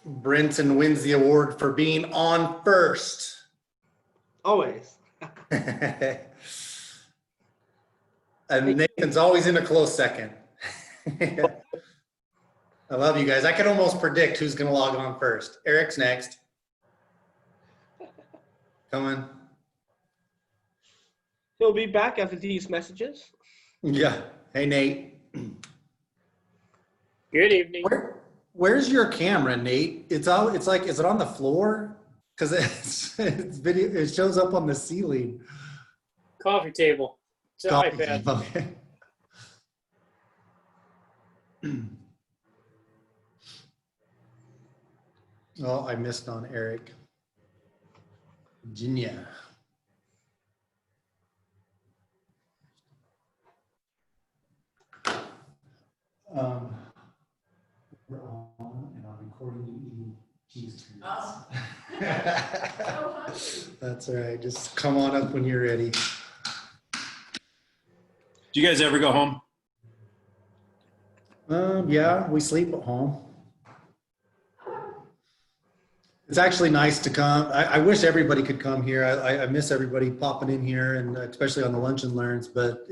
Brinson wins the award for being on first. Always. And Nathan's always in a close second. I love you guys. I can almost predict who's going to log on first. Eric's next. Coming. He'll be back after these messages. Yeah. Hey, Nate. Good evening. Where's your camera, Nate? It's like, is it on the floor? Because it's video. It shows up on the ceiling. Coffee table. It's an iPad. Okay. Oh, I missed on Eric. Virginia. We're on, and I'm recording you eating cheese treats. Oh. That's all right. Just come on up when you're ready. Do you guys ever go home? Yeah, we sleep at home. It's actually nice to come. I wish everybody could come here. I miss everybody popping in here, and especially on the lunch and learns, but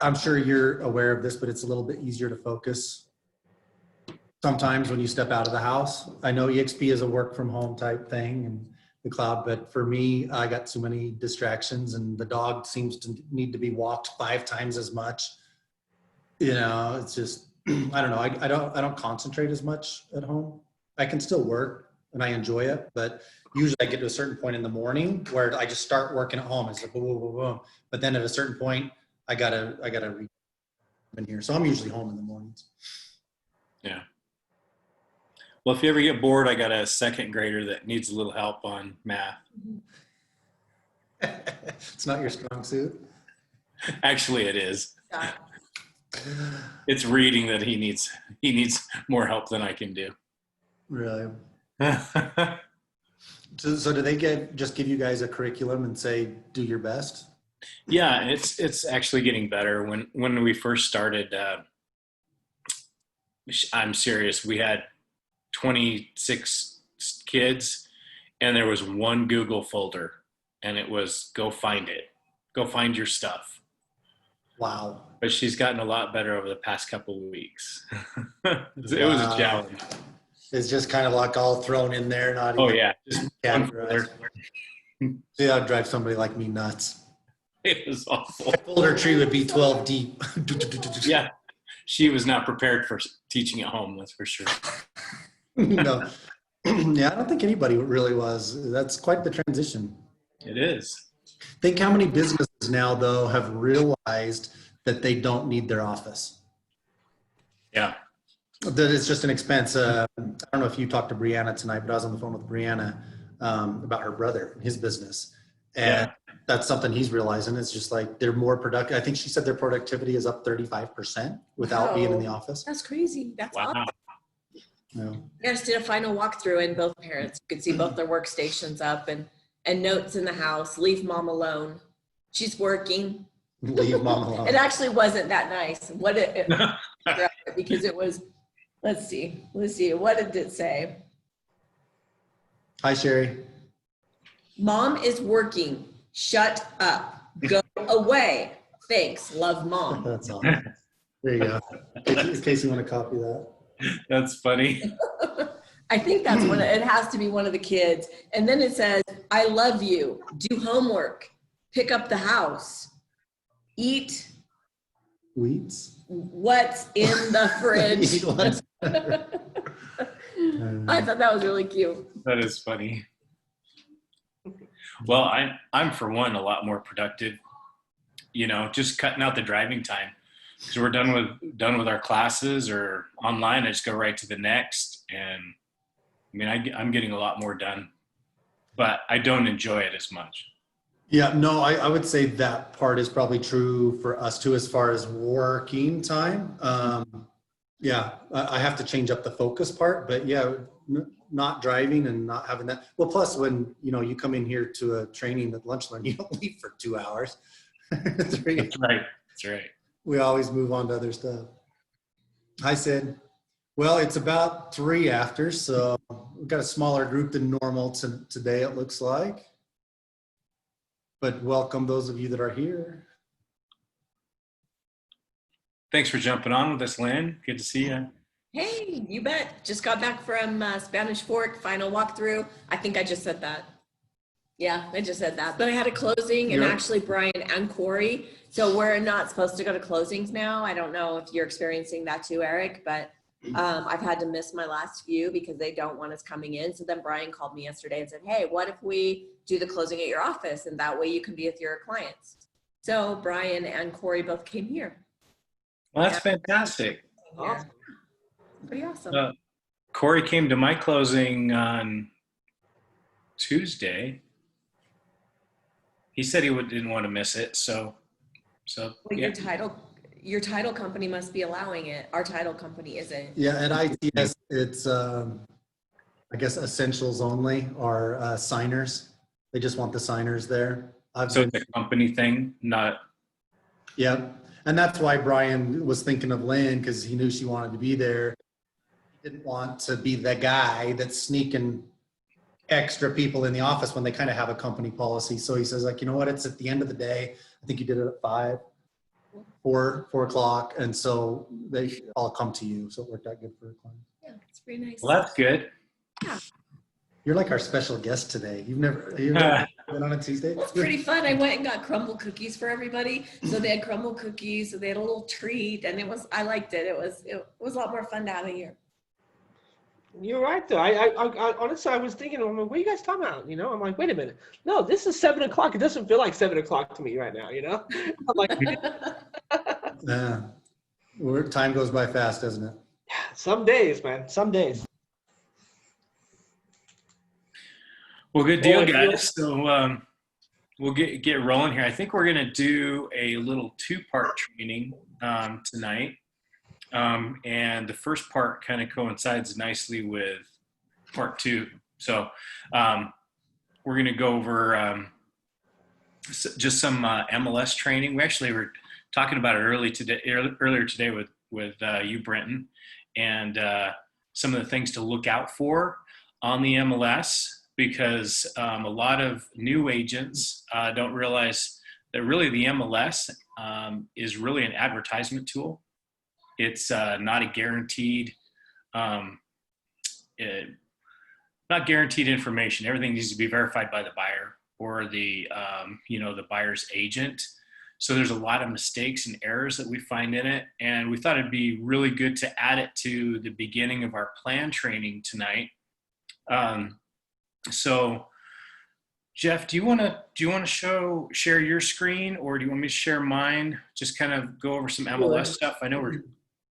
I'm sure you're aware of this, but it's a little bit easier to focus sometimes when you step out of the house. I know EXP is a work from home type thing and the cloud, but for me, I got too many distractions, and the dog seems to need to be walked 5 times as much. You know, it's just, I don't know. I don't concentrate as much at home. I can still work and I enjoy it, but usually I get to a certain point in the morning where I just start working at home. It's like boom, boom, boom, boom. But then at a certain point, I gotta read in here. So I'm usually home in the mornings. Yeah. Well, if you ever get bored, I got a second grader that needs a little help on math. It's not your strong suit. Actually, it is. It's reading that he needs more help than I can do. Really? So do they just give you guys a curriculum and say, do your best? Yeah, it's actually getting better. When we first started, I'm serious, we had 26 kids and there was one Google folder, and it was go find your stuff. Wow. But she's gotten a lot better over the past couple of weeks. It was a challenge. It's just kind of like all thrown in there. Not Oh even yeah, just categorized. Yeah, that'd drive somebody like me nuts. It was awful. A folder tree would be 12 deep. Yeah, she was not prepared for teaching at home, that's for sure. No. Yeah, I don't think anybody really was. That's quite the transition. It is. Think how many businesses now, though, have realized that they don't need their office. Yeah. That it's just an expense. I don't know if you talked to Brianna tonight, but I was on the phone with Brianna about her brother, his business. And that's something he's realizing. It's just like they're more productive. I think she said their productivity is up 35% without being in the office. That's crazy. That's awesome. Yeah. I just did a final walkthrough, and both parents could see both their workstations up and notes in the house. Leave mom alone. She's working. Leave mom alone. It actually wasn't that nice. Because it was, let's see. What did it say? Hi, Sherry. Mom is working. Shut up. Go away. Thanks. Love, Mom. That's all. There you go. In case you want to copy that. That's funny. I think that's it has to be one of the kids. And then it says, I love you. Do homework. Pick up the house. Eat. Weeds? What's in the fridge? I thought that was really cute. That is funny. Well, I'm for one a lot more productive, just cutting out the driving time. So we're done with our classes or online. I just go right to the next. And I mean, I'm getting a lot more done, but I don't enjoy it as much. Yeah, no, I would say that part is probably true for us too, as far as working time. Yeah, I have to change up the focus part, but yeah, not driving and not having that. Well, plus when, you come in here to a training at lunch learn, you don't leave for 2 hours. That's right. That's right. We always move on to other stuff. Hi, Sid. Well, it's about 3 after, so we've got a smaller group than normal today, it looks like. But welcome those of you that are here. Thanks for jumping on with us, Lynn. Good to see you. Hey, you bet. Just got back from Spanish Fork, final walkthrough. I think I just said that. Yeah, I just said that. But I had a closing, and Yeah. actually Brian and Corey. So we're not supposed to go to closings now. I don't know if you're experiencing that too, Eric, but I've had to miss my last few because they don't want us coming in. So then Brian called me yesterday and said, hey, what if we do the closing at your office? And that way you can be with your clients. So Brian and Corey both came here. Well, that's fantastic. Awesome. Pretty awesome. Corey came to my closing on Tuesday. He said he didn't want to miss it, so Well, yeah. your title company must be allowing it. Our title company isn't. Yeah, at ITS, it's, I guess, essentials only are signers. They just want the signers there. So it's a company thing, not. Yeah, and that's why Brian was thinking of Lynn, because he knew she wanted to be there. He didn't want to be the guy that's sneaking extra people in the office when they kind of have a company policy. So he says, like, you know what, it's at the end of the day. I think you did it at 4 o'clock. And so they all come to you. So it worked out good for the client. Yeah, it's pretty nice. Well, that's good. You're like our special guest today. You've never been on a Tuesday? Well, it's pretty fun. I went and got crumble cookies for everybody. So they had crumble cookies, so they had a little treat, and I liked it. It was a lot more fun to have it here. You're right, though. I honestly, I was thinking, I'm like, what are you guys talking about? You know, I'm like, wait a minute. No, this is 7 o'clock. It doesn't feel like 7 o'clock to me right now, you know? I'm like, Yeah. Time goes by fast, doesn't it? some days, man, some days. Well, good deal, Well, if you- guys. So we'll get rolling here. I think we're going to do a little 2-part training tonight. And the first part kind of coincides nicely with part 2. So we're going to go over just some MLS training. We actually were talking about it earlier today with you, Brenton, and some of the things to look out for on the MLS, because a lot of new agents don't realize that really the MLS is really an advertisement tool. It's not a guaranteed, not guaranteed information. Everything needs to be verified by the buyer or the buyer's agent. So there's a lot of mistakes and errors that we find in it. And we thought it'd be really good to add it to the beginning of our plan training tonight. So Jeff, do you want to share your screen, or do you want me to share mine? Just kind of go over some MLS stuff. I know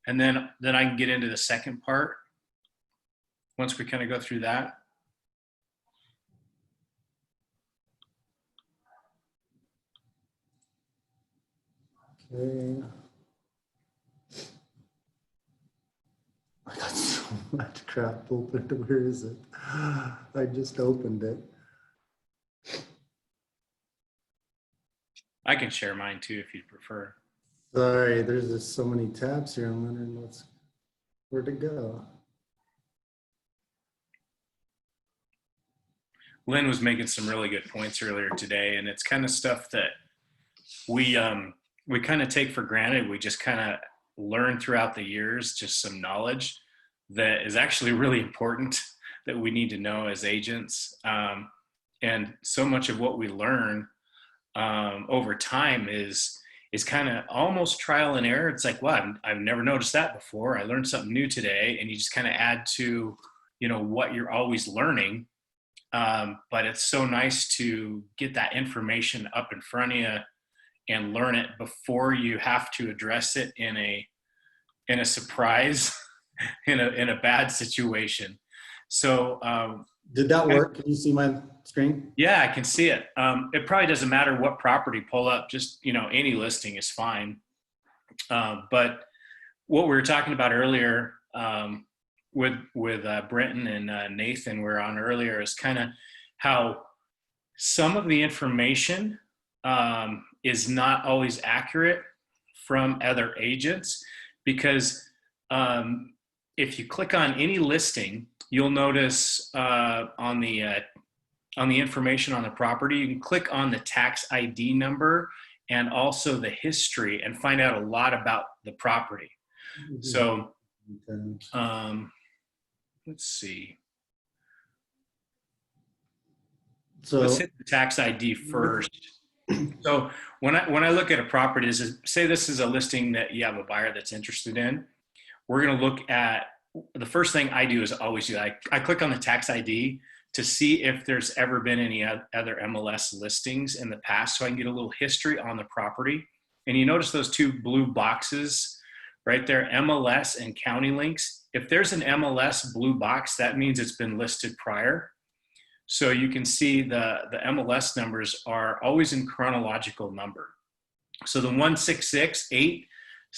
and then I can get into the second part once we kind of go through that. Okay. I got so much crap opened. Where is it? I just opened it. I can share mine too if you prefer. Sorry, there's just so many tabs here. I'm wondering where to go. Lynn was making some really good points earlier today, and it's kind of stuff that we kind of take for granted. We just kind of learn throughout the years, just some knowledge that is actually really important that we need to know as agents. And so much of what we learn over time is kind of almost trial and error. It's like, wow, I've never noticed that before. I learned something new today, and you just kind of add to, what you're always learning. But it's so nice to get that information up in front of you and learn it before you have to address it in a surprise, in a bad situation. So did that work? Can you see my screen? yeah, I can see it. It probably doesn't matter what property pull up, just, any listing is fine. But what we were talking about earlier with Brenton and Nathan we were on earlier is kind of how some of the information is not always accurate from other agents, because if you click on any listing, you'll notice on the information on the property, you can click on the tax ID number and also the history and find out a lot about the property. So let's see. So let's hit the tax ID first. So when I look at a property, say this is a listing that you have a buyer that's interested in, we're going to look at, the first thing I do is always do, I click on the tax ID to see if there's ever been any other MLS listings in the past, so I can get a little history on the property. And you notice those two blue boxes right there, MLS and county links. If there's an MLS blue box, that means it's been listed prior. So you can see the MLS numbers are always in chronological number. So the 1668,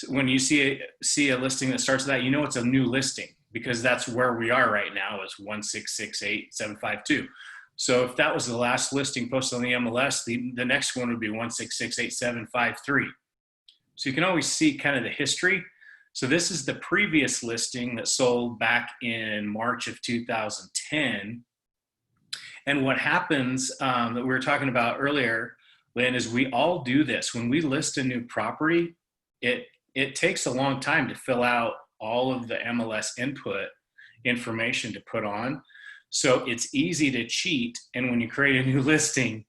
when you see a listing that starts with that, you know it's a new listing, because that's where we are right now, is 1668752. So if that was the last listing posted on the MLS, the next one would be 1668753. So you can always see kind of the history. So this is the previous listing that sold back in March of 2010. And what happens that we were talking about earlier, Lynn, is we all do this. When we list a new property, it takes a long time to fill out all of the MLS input information to put on. So it's easy to cheat. And when you create a new listing,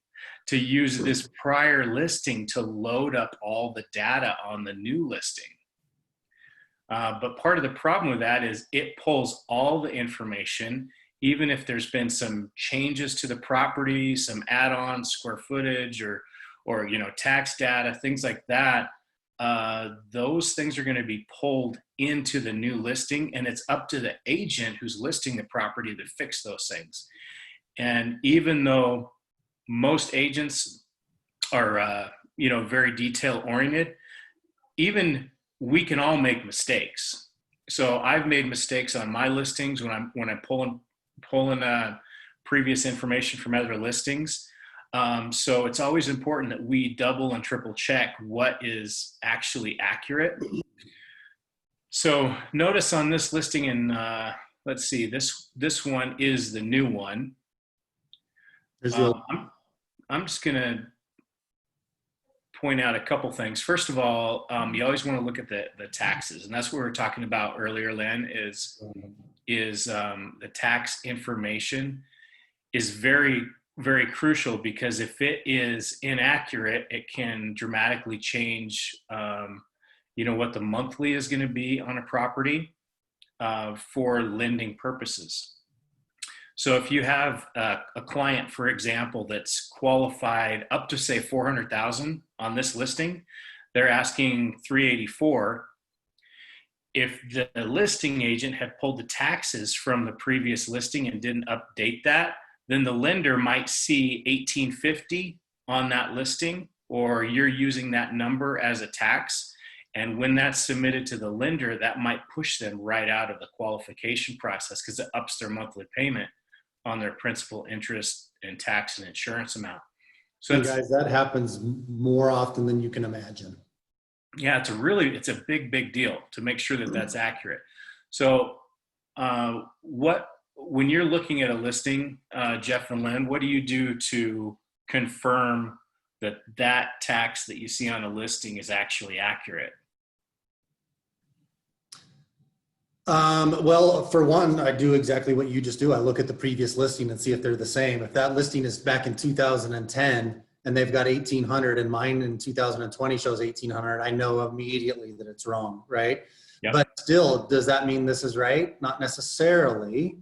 to use this prior listing to load up all the data on the new listing. But part of the problem with that is it pulls all the information, even if there's been some changes to the property, some add-ons, square footage, or tax data, things like that. Those things are going to be pulled into the new listing, and it's up to the agent who's listing the property to fix those things. And even though most agents are very detail oriented, even we can all make mistakes. So I've made mistakes on my listings when I'm pulling previous information from other listings. So it's always important that we double and triple check what is actually accurate. So notice on this listing in, let's see, this one is the new one. I'm just going to point out a couple things. First of all, you always want to look at the taxes, and that's what we were talking about earlier, Lynn, is the tax information is very, very crucial, because if it is inaccurate, it can dramatically change, what the monthly is going to be on a property for lending purposes. So if you have a client, for example, that's qualified up to say 400,000 on this listing, they're asking 384. If the listing agent had pulled the taxes from the previous listing and didn't update that, then the lender might see 1850 on that listing, or you're using that number as a tax. And when that's submitted to the lender, that might push them right out of the qualification process, because it ups their monthly payment on their principal, interest, and tax and insurance amount. So guys, that happens more often than you can imagine. Yeah, it's a big deal to make sure that that's accurate. So when you're looking at a listing, Jeff and Lynn, what do you do to confirm that tax that you see on a listing is actually accurate? Well, for one, I do exactly what you just do. I look at the previous listing and see if they're the same. If that listing is back in 2010 and they've got 1,800 and mine in 2020 shows 1,800, I know immediately that it's wrong, right? Yep. But still, does that mean this is right? Not necessarily.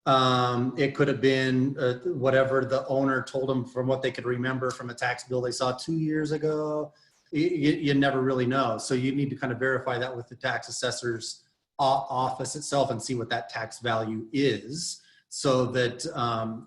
It could have been whatever the owner told them from what they could remember from a tax bill they saw 2 years ago. You never really know. So you need to kind of verify that with the tax assessor's office itself and see what that tax value is, so that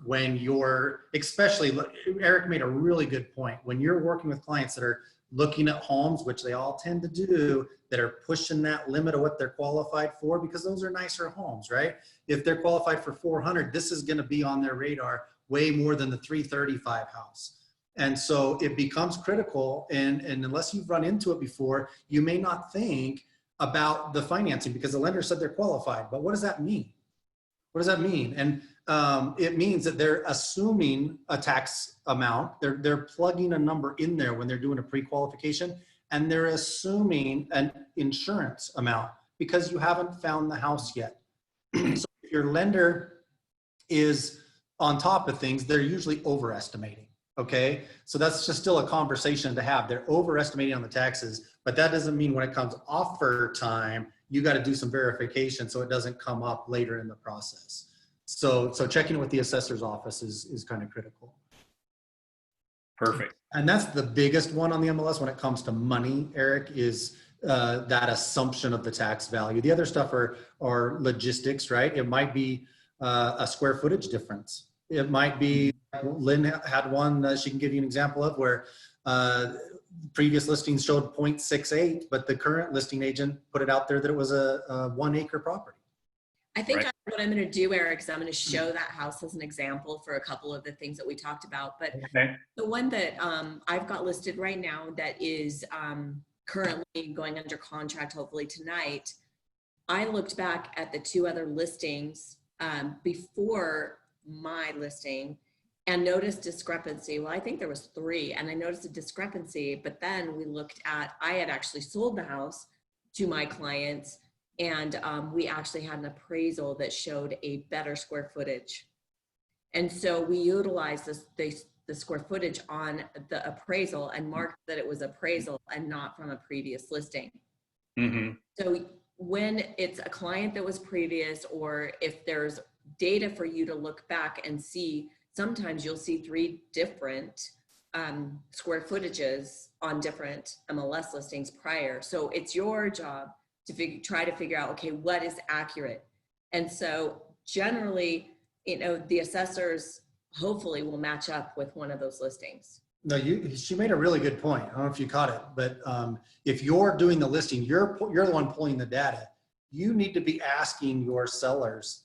when you're, especially, Eric made a really good point, when you're working with clients that are looking at homes, which they all tend to do, that are pushing that limit of what they're qualified for, because those are nicer homes, right? If they're qualified for 400, this is going to be on their radar way more than the 335 house. And so it becomes critical, and unless you've run into it before, you may not think about the financing because the lender said they're qualified. But what does that mean? What does that mean? And it means that they're assuming a tax amount. They're plugging a number in there when they're doing a pre-qualification, and they're assuming an insurance amount because you haven't found the house yet. So if your lender is on top of things, they're usually overestimating. Okay, so that's just still a conversation to have. They're overestimating on the taxes, but that doesn't mean when it comes offer time, you got to do some verification so it doesn't come up later in the process. So checking with the assessor's office is kind of critical. Perfect. And that's the biggest one on the MLS when it comes to money, Eric, is that assumption of the tax value. The other stuff are logistics, right? It might be a square footage difference. It might be, Lynn had one she can give you an example of where previous listings showed 0.68, but the current listing agent put it out there that it was a 1 acre property. I think Right. what I'm going to do, Eric, is I'm going to show that house as an example for a couple of the things that we talked about. But Okay. the one that I've got listed right now that is currently going under contract, hopefully tonight, I looked back at the 2 other listings before my listing and noticed discrepancy. Well, I think there was 3, and I noticed a discrepancy, but then we looked at, I had actually sold the house to my clients, and we actually had an appraisal that showed a better square footage. And so we utilized the square footage on the appraisal and marked that it was appraisal and not from a previous listing. Mm-hmm. So when it's a client that was previous, or if there's data for you to look back and see, sometimes you'll see 3 different square footages on different MLS listings prior. So it's your job to try to figure out, okay, what is accurate? And so generally, the assessors hopefully will match up with one of those listings. No, she made a really good point. I don't know if you caught it, but if you're doing the listing, you're the one pulling the data. You need to be asking your sellers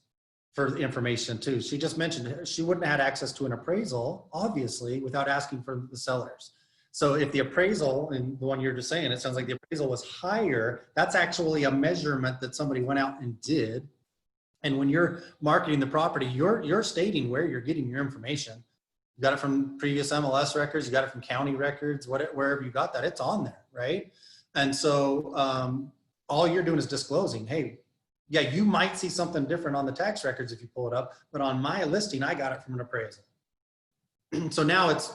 for information too. She just mentioned she wouldn't have had access to an appraisal, obviously, without asking for the sellers. So if the appraisal, and the one you're just saying, it sounds like the appraisal was higher, that's actually a measurement that somebody went out and did. And when you're marketing the property, you're stating where you're getting your information. You got it from previous MLS records, you got it from county records, wherever you got that, it's on there, right? And so all you're doing is disclosing, hey, yeah, you might see something different on the tax records if you pull it up, but on my listing, I got it from an appraisal. So now it's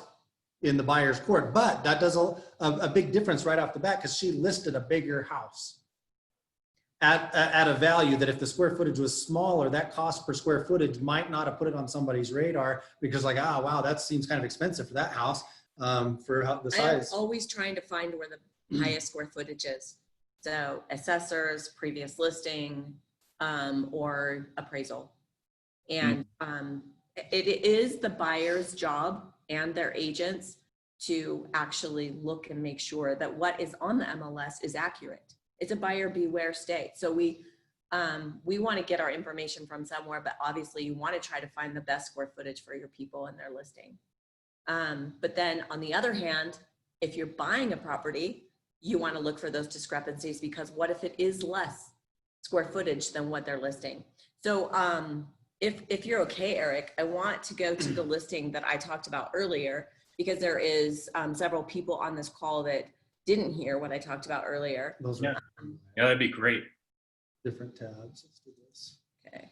in the buyer's court, but that does a big difference right off the bat because she listed a bigger house at a value that if the square footage was smaller, that cost per square footage might not have put it on somebody's radar because like, oh, wow, that seems kind of expensive for that house for the size. I'm always trying to find where the highest square footage is. So assessors, previous listing, or appraisal. And it is the buyer's job and their agents to actually look and make sure that what is on the MLS is accurate. It's a buyer beware state. So we want to get our information from somewhere, but obviously you want to try to find the best square footage for your people and their listing. But then on the other hand, if you're buying a property, you want to look for those discrepancies because what if it is less square footage than what they're listing? So if you're okay, Eric, I want to go to the listing that I talked about earlier because there is several people on this call that didn't hear what I talked about earlier. Those Yeah. are Yeah, that'd be great. different tabs. Let's do this. Okay.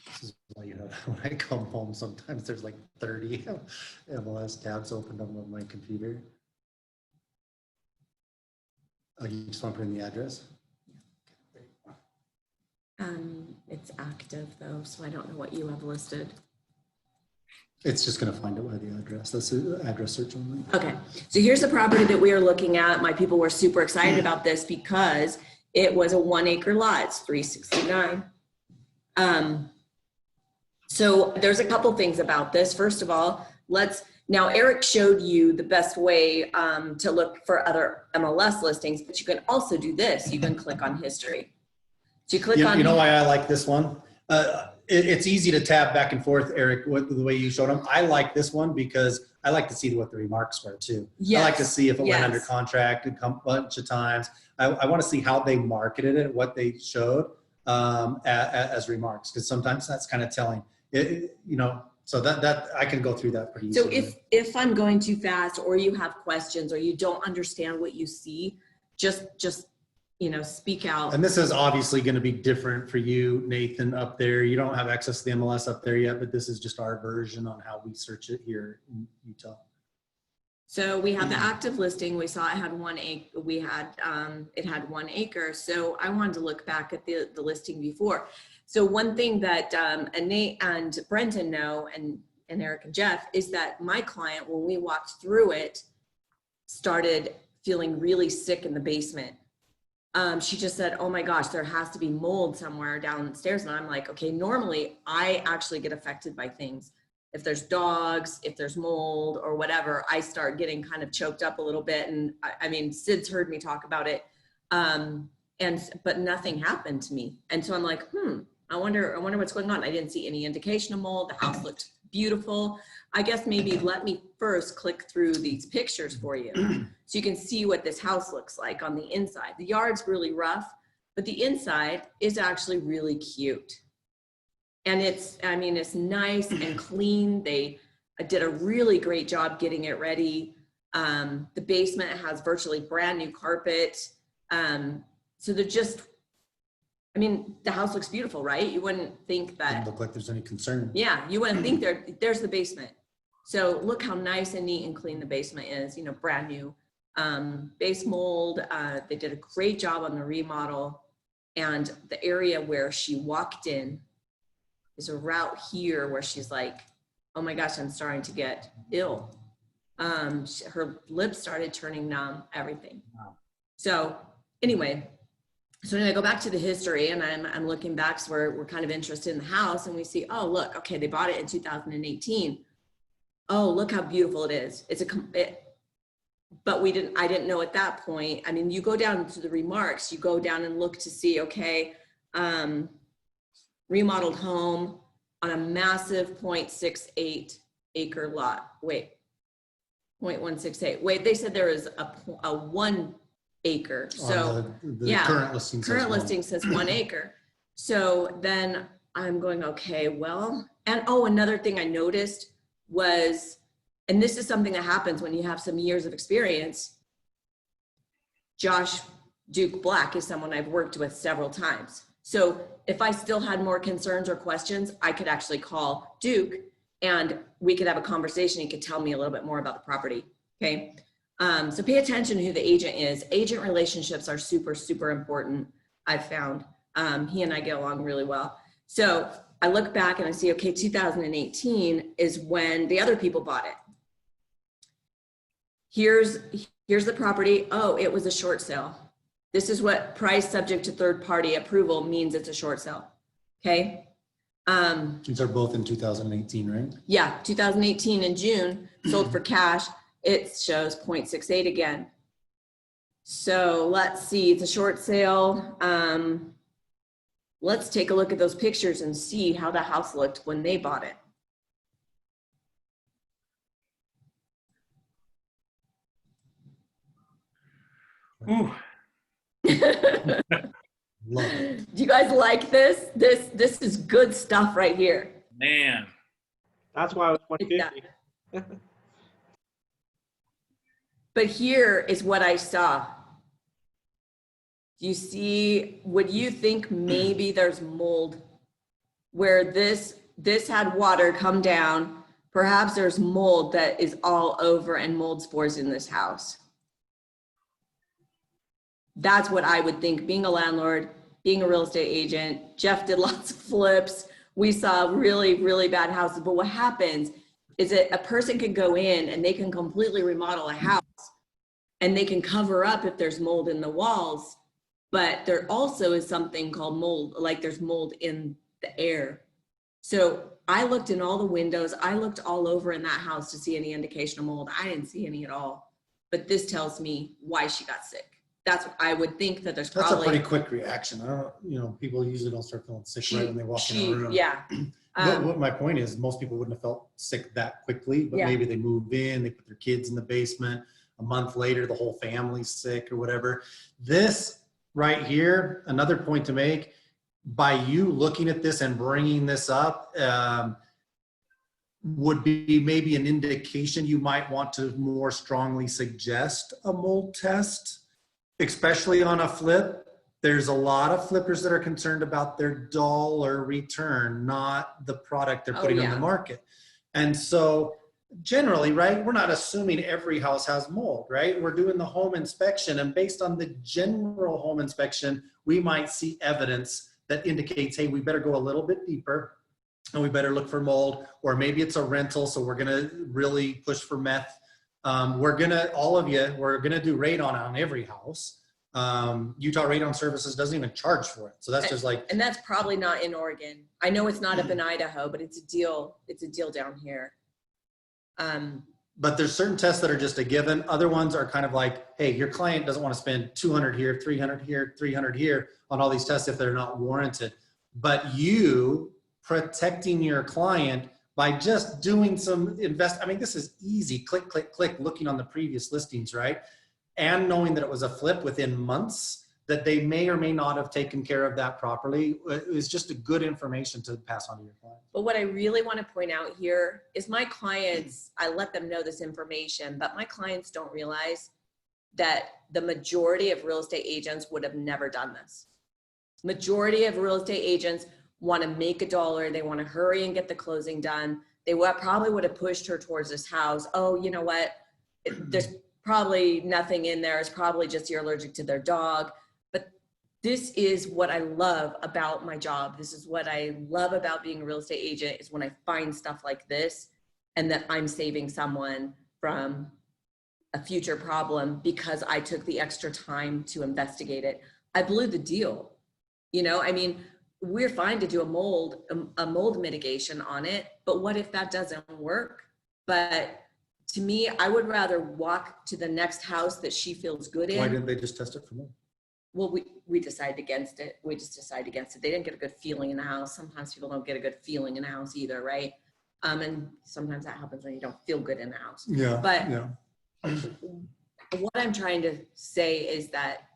This is why you have, when I come home, sometimes there's like 30 MLS tabs opened on my computer. Oh, you just want to put in the address? It's active though, so I don't know what you have listed. It's just going to find it by the address. That's the address search only. Okay, so here's the property that we are looking at. My people were super excited about this because it was a 1 acre lot. It's 369. So there's a couple things about this. First of all, now Eric showed you the best way to look for other MLS listings, but you can also do this. You can click on history. So you click on. You know why I like this one? it's easy to tab back and forth, Eric, the way you showed them. I like this one because I like to see what the remarks were too. Yes. I like to see if it went under Yes. contract a bunch of times. I want to see how they marketed it, what they showed as remarks, because sometimes that's kind of telling. So that I can go through that pretty easily. So if I'm going too fast, or you have questions, or you don't understand what you see, just speak out. And this is obviously going to be different for you, Nathan, up there. You don't have access to the MLS up there yet, but this is just our version on how we search it here in Utah. So we have the active listing. We saw it had 1 acre. It had 1 acre. So I wanted to look back at the listing before. So one thing that Nate and Brenton know, and Eric and Jeff, is that my client, when we walked through it, started feeling really sick in the basement. She just said, oh my gosh, there has to be mold somewhere downstairs. And I'm like, okay, normally I actually get affected by things. If there's dogs, if there's mold or whatever, I start getting kind of choked up a little bit. And I mean, Sid's heard me talk about it. But nothing happened to me. And so I'm like, I wonder what's going on. I didn't see any indication of mold. The house looked beautiful. I guess maybe let me first click through these pictures for you so you can see what this house looks like on the inside. The yard's really rough, but the inside is actually really cute. And it's nice and clean. They did a really great job getting it ready. The basement has virtually brand new carpet. So they're just, the house looks beautiful, right? You wouldn't think that. Doesn't look like there's any concern. Yeah, you wouldn't think there's the basement. So look how nice and neat and clean the basement is, brand new base mold. They did a great job on the remodel. And the area where she walked in is a route here where she's like, oh my gosh, I'm starting to get ill. Her lips started turning numb, everything. Wow. So anyway, I go back to the history, and I'm looking back, so we're kind of interested in the house, and we see, oh, look, okay, they bought it in 2018. Oh, look how beautiful it is. But I didn't know at that point. You go down to the remarks, you go down and look to see, okay, remodeled home on a massive 0.68 acre lot. Wait, 0.168. Wait, they said there is a 1 acre. So the current listing says 1 acre. So then I'm going, okay, well, and another thing I noticed was, and this is something that happens when you have some years of experience, Josh Duke Black is someone I've worked with several times. So if I still had more concerns or questions, I could actually call Duke and we could have a conversation. He could tell me a little bit more about the property. Okay. So pay attention to who the agent is. Agent relationships are super, super important, I've found. He and I get along really well. So I look back and I see, okay, 2018 is when the other people bought it. Here's the property. Oh, it was a short sale. This is what price subject to third party approval means. It's a short sale. Okay. These are both in 2018, right? Yeah, 2018 in June, sold for cash. It shows 0.68 again. So let's see, it's a short sale. Let's take a look at those pictures and see how the house looked when they bought it. Ooh. Love it. Do you guys like this? This is good stuff right here. Man. That's why I was 150. But here is what I saw. Do you see, would you think maybe there's mold where this had water come down? Perhaps there's mold that is all over and mold spores in this house. That's what I would think, being a landlord, being a real estate agent. Jeff did lots of flips. We saw really, really bad houses. But what happens is that a person can go in and they can completely remodel a house and they can cover up if there's mold in the walls. But there also is something called mold, like there's mold in the air. So I looked in all the windows. I looked all over in that house to see any indication of mold. I didn't see any at all. But this tells me why she got sick. I would think that there's That's probably. a pretty quick reaction. I don't, people usually don't start feeling sick right when they walk in a room. Yeah. But what my point is, most people wouldn't have felt sick that quickly, but Yeah. maybe they move in, they put their kids in the basement. A month later, the whole family's sick or whatever. This right here, another point to make, by you looking at this and bringing this up, would be maybe an indication you might want to more strongly suggest a mold test, especially on a flip. There's a lot of flippers that are concerned about their dollar return, not the product they're putting on the market. And so generally, right, we're not assuming every house has mold, right? We're doing the home inspection, and based on the general home inspection, we might see evidence that indicates, hey, we better go a little bit deeper and we better look for mold, or maybe it's a rental, so we're gonna really push for meth. We're gonna do radon on every house. Utah Radon Services doesn't even charge for it. So that's just like, and that's probably not in Oregon. I know it's not up in Idaho, but it's a deal down here. but there's certain tests that are just a given. Other ones are kind of like, hey, your client doesn't want to spend 200 here, 300 here, 300 here on all these tests if they're not warranted. But you protecting your client by just doing some I mean, this is easy, click, click, click, looking on the previous listings, right? And knowing that it was a flip within months, that they may or may not have taken care of that properly, is just a good information to pass on to your client. But what I really want to point out here is my clients, I let them know this information, but my clients don't realize that the majority of real estate agents would have never done this. Majority of real estate agents want to make a dollar. They want to hurry and get the closing done. They probably would have pushed her towards this house. Oh, you know what? There's probably nothing in there. It's probably just you're allergic to their dog. But this is what I love about my job. This is what I love about being a real estate agent, is when I find stuff like this and that I'm saving someone from a future problem because I took the extra time to investigate it. I blew the deal. I mean, we're fine to do a mold mitigation on it, but what if that doesn't work? But to me, I would rather walk to the next house that she feels good in. Why didn't they just test it for mold? Well, we decided against it. We just decided against it. They didn't get a good feeling in the house. Sometimes people don't get a good feeling in a house either, right? And sometimes that happens when you don't feel good in the house. Yeah. But yeah. What I'm trying to say is that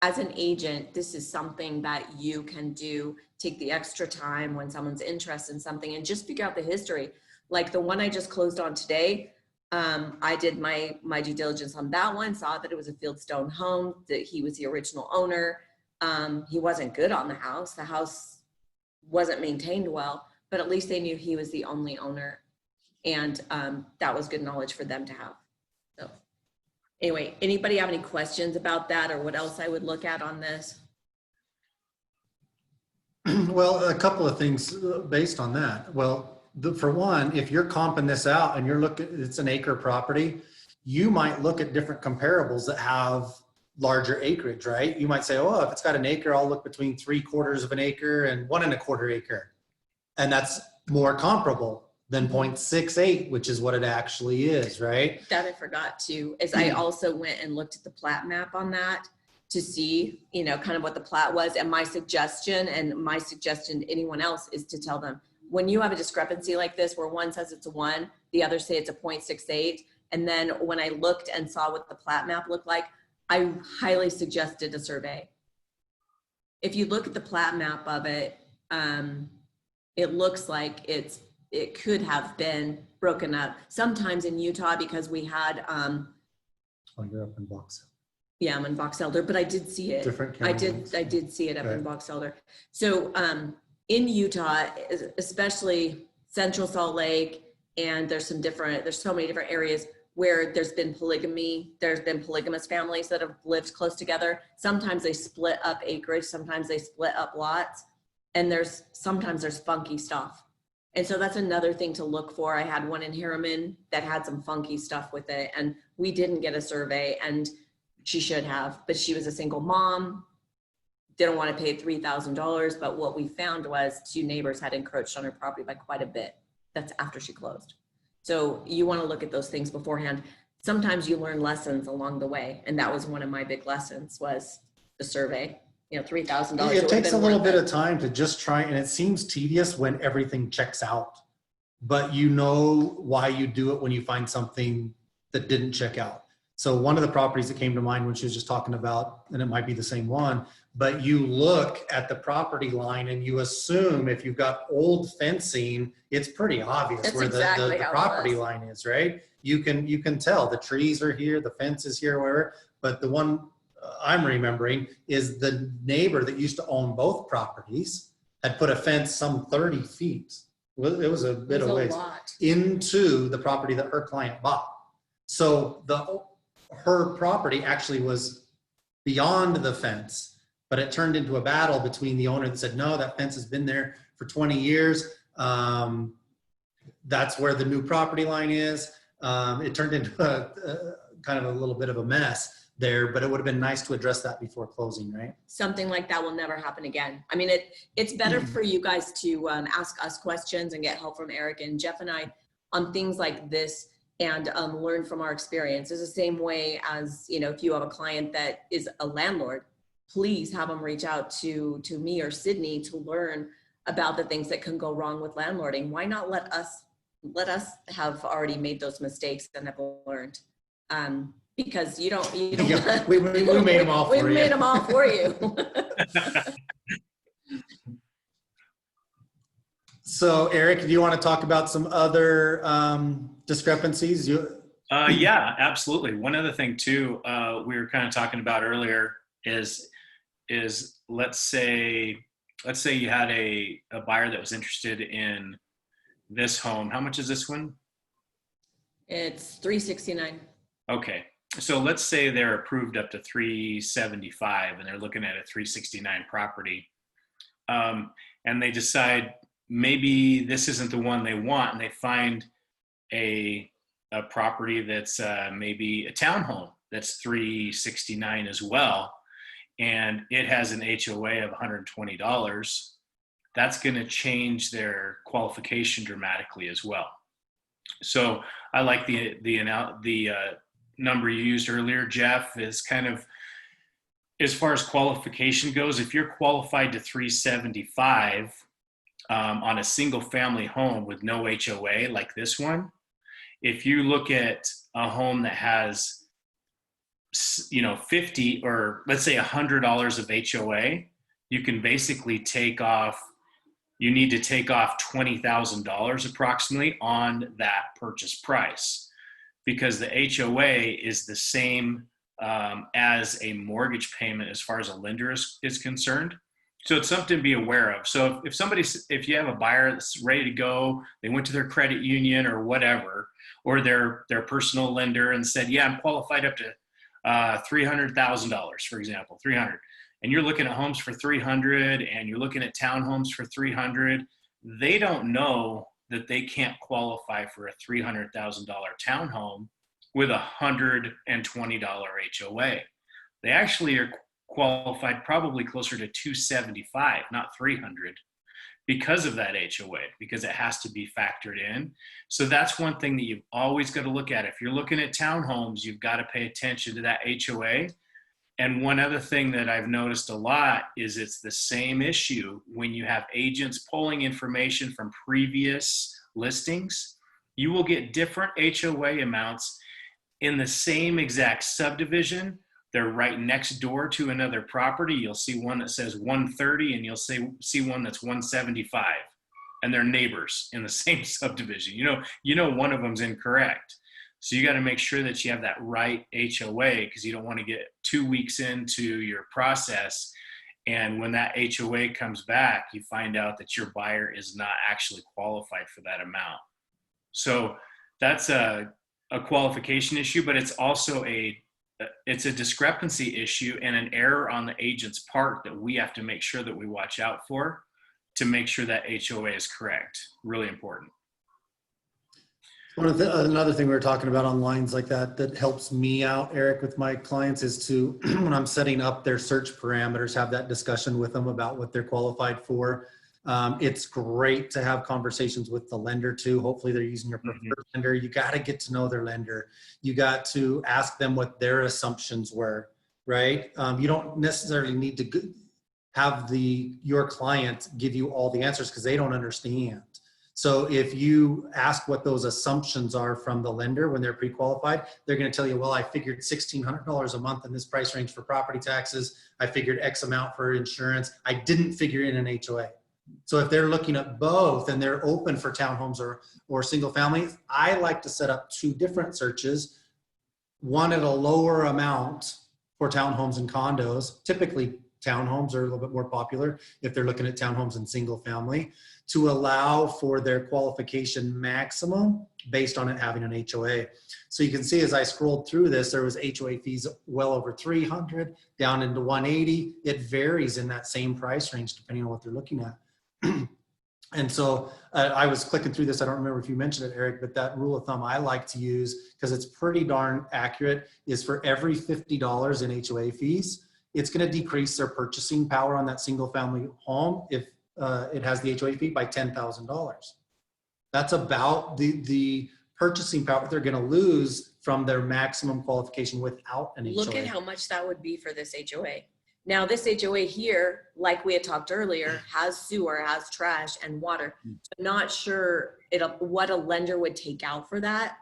as an agent, this is something that you can do. Take the extra time when someone's interested in something and just figure out the history. Like the one I just closed on today, I did my due diligence on that one, saw that it was a Fieldstone home, that he was the original owner. He wasn't good on the house. The house wasn't maintained well, but at least they knew he was the only owner. And that was good knowledge for them to have. So anyway, anybody have any questions about that or what else I would look at on this? Well, a couple of things based on that. Well, for one, if you're comping this out and you're looking, it's an acre property, you might look at different comparables that have larger acreage, right? You might say, oh, if it's got an acre, I'll look between 3/4 of an acre and 1 1/4 acre. And that's more comparable than 0.68, which is what it actually is, right? That I forgot to, is I also went and looked at the plat map on that to see, kind of what the plat was. And my suggestion to anyone else is to tell them, when you have a discrepancy like this, where one says it's a 1, the other say it's a 0.68. And then when I looked and saw what the plat map looked like, I highly suggested a survey. If you look at the plat map of it, it looks like it could have been broken up. Sometimes in Utah, because we had, Oh, you're up in Box. yeah, I'm in Box Elder, but I did see it. Different I counties. did see it up in Right. Box Elder. So in Utah, especially Central Salt Lake, and there's so many different areas where there's been polygamy. There's been polygamous families that have lived close together. Sometimes they split up acreage, sometimes they split up lots, and sometimes there's funky stuff. And so that's another thing to look for. I had one in Harriman that had some funky stuff with it, and we didn't get a survey, and she should have, but she was a single mom, didn't want to pay $3,000, but what we found was 2 neighbors had encroached on her property by quite a bit. That's after she closed. So you want to look at those things beforehand. sometimes you learn lessons along the way. And that was one of my big lessons was the survey, $3,000. It takes a little bit of time to just try, and it seems tedious when everything checks out, but you know why you do it when you find something that didn't check out. So one of the properties that came to mind when she was just talking about, and it might be the same one, but you look at the property line and you assume if you've got old fencing, it's pretty obvious That's where exactly the how it property was. line is, right? You can tell the trees are here, the fence is here, wherever. But the one I'm remembering is the neighbor that used to own both properties had put a fence some 30 feet. Well, it was a bit of ways into the property that her client bought. So her property actually was beyond the fence, but it turned into a battle between the owner that said, no, that fence has been there for 20 years. That's where the new property line is. It turned into a kind of a little bit of a mess there, but it would have been nice to address that before closing, right? Something like that will never happen again. I mean, it's better for you guys to ask us questions and get help from Eric and Jeff and I on things like this and learn from our experience. It's the same way as, if you have a client that is a landlord, please have them reach out to me or Sydney to learn about the things that can go wrong with landlording. Why not let us have already made those mistakes and have learned? Because you don't Yeah, we made them all for you. We made them all for you. So Eric, do you want to talk about some other discrepancies? Yeah, absolutely. One other thing too, we were kind of talking about earlier is let's say you had a buyer that was interested in this home. How much is this one? It's $369. Okay. So let's say they're approved up to $375 and they're looking at a $369 property. And they decide maybe this isn't the one they want, and they find a property that's maybe a townhome that's $369 as well, and it has an HOA of $120. That's going to change their qualification dramatically as well. So I like the number you used earlier, Jeff, is kind of as far as qualification goes. If you're qualified to 375 on a single family home with no HOA like this one, if you look at a home that has 50 or let's say $100 of HOA, you can basically you need to take off $20,000 approximately on that purchase price, because the HOA is the same as a mortgage payment as far as a lender is concerned. So it's something to be aware of. So if you have a buyer that's ready to go, they went to their credit union or whatever, or their personal lender and said, yeah, I'm qualified up to $300,000, for example, 300. And you're looking at homes for 300 and you're looking at townhomes for 300, they don't know that they can't qualify for a $300,000 townhome with a $120 HOA. They actually are qualified probably closer to 275, not 300, because of that HOA, because it has to be factored in. So that's one thing that you've always got to look at. If you're looking at townhomes, you've got to pay attention to that HOA. And one other thing that I've noticed a lot is it's the same issue when you have agents pulling information from previous listings. You will get different HOA amounts in the same exact subdivision. They're right next door to another property. You'll see one that says 130 and you'll see one that's 175, and they're neighbors in the same subdivision. You know one of them's incorrect. So you got to make sure that you have that right HOA, because you don't want to get 2 weeks into your process, and when that HOA comes back, you find out that your buyer is not actually qualified for that amount. So that's a qualification issue, but it's also it's a discrepancy issue and an error on the agent's part that we have to make sure that we watch out for to make sure that HOA is correct. Really important. Another thing we were talking about on lines like that helps me out, Eric, with my clients is to, when I'm setting up their search parameters, have that discussion with them about what they're qualified for. It's great to have conversations with the lender too. Hopefully they're using your preferred lender. You got to get to know their lender. You got to ask them what their assumptions were, right? You don't necessarily need to have your client give you all the answers because they don't understand. So if you ask what those assumptions are from the lender when they're pre-qualified, they're going to tell you, well, I figured $1,600 a month in this price range for property taxes. I figured X amount for insurance. I didn't figure in an HOA. So if they're looking at both and they're open for townhomes or single family, I like to set up 2 different searches, one at a lower amount for townhomes and condos. Typically townhomes are a little bit more popular if they're looking at townhomes and single family, to allow for their qualification maximum based on it having an HOA. So you can see as I scrolled through this, there was HOA fees well over 300 down into 180. It varies in that same price range depending on what they're looking at. And so I was clicking through this. I don't remember if you mentioned it, Eric, but that rule of thumb I like to use because it's pretty darn accurate is for every $50 in HOA fees, it's going to decrease their purchasing power on that single family home if it has the HOA fee by $10,000. That's about the purchasing power they're going to lose from their maximum qualification without an HOA. Look at how much that would be for this HOA. Now, this HOA here, like we had talked earlier, has sewer, has trash and water. I'm not sure what a lender would take out for that.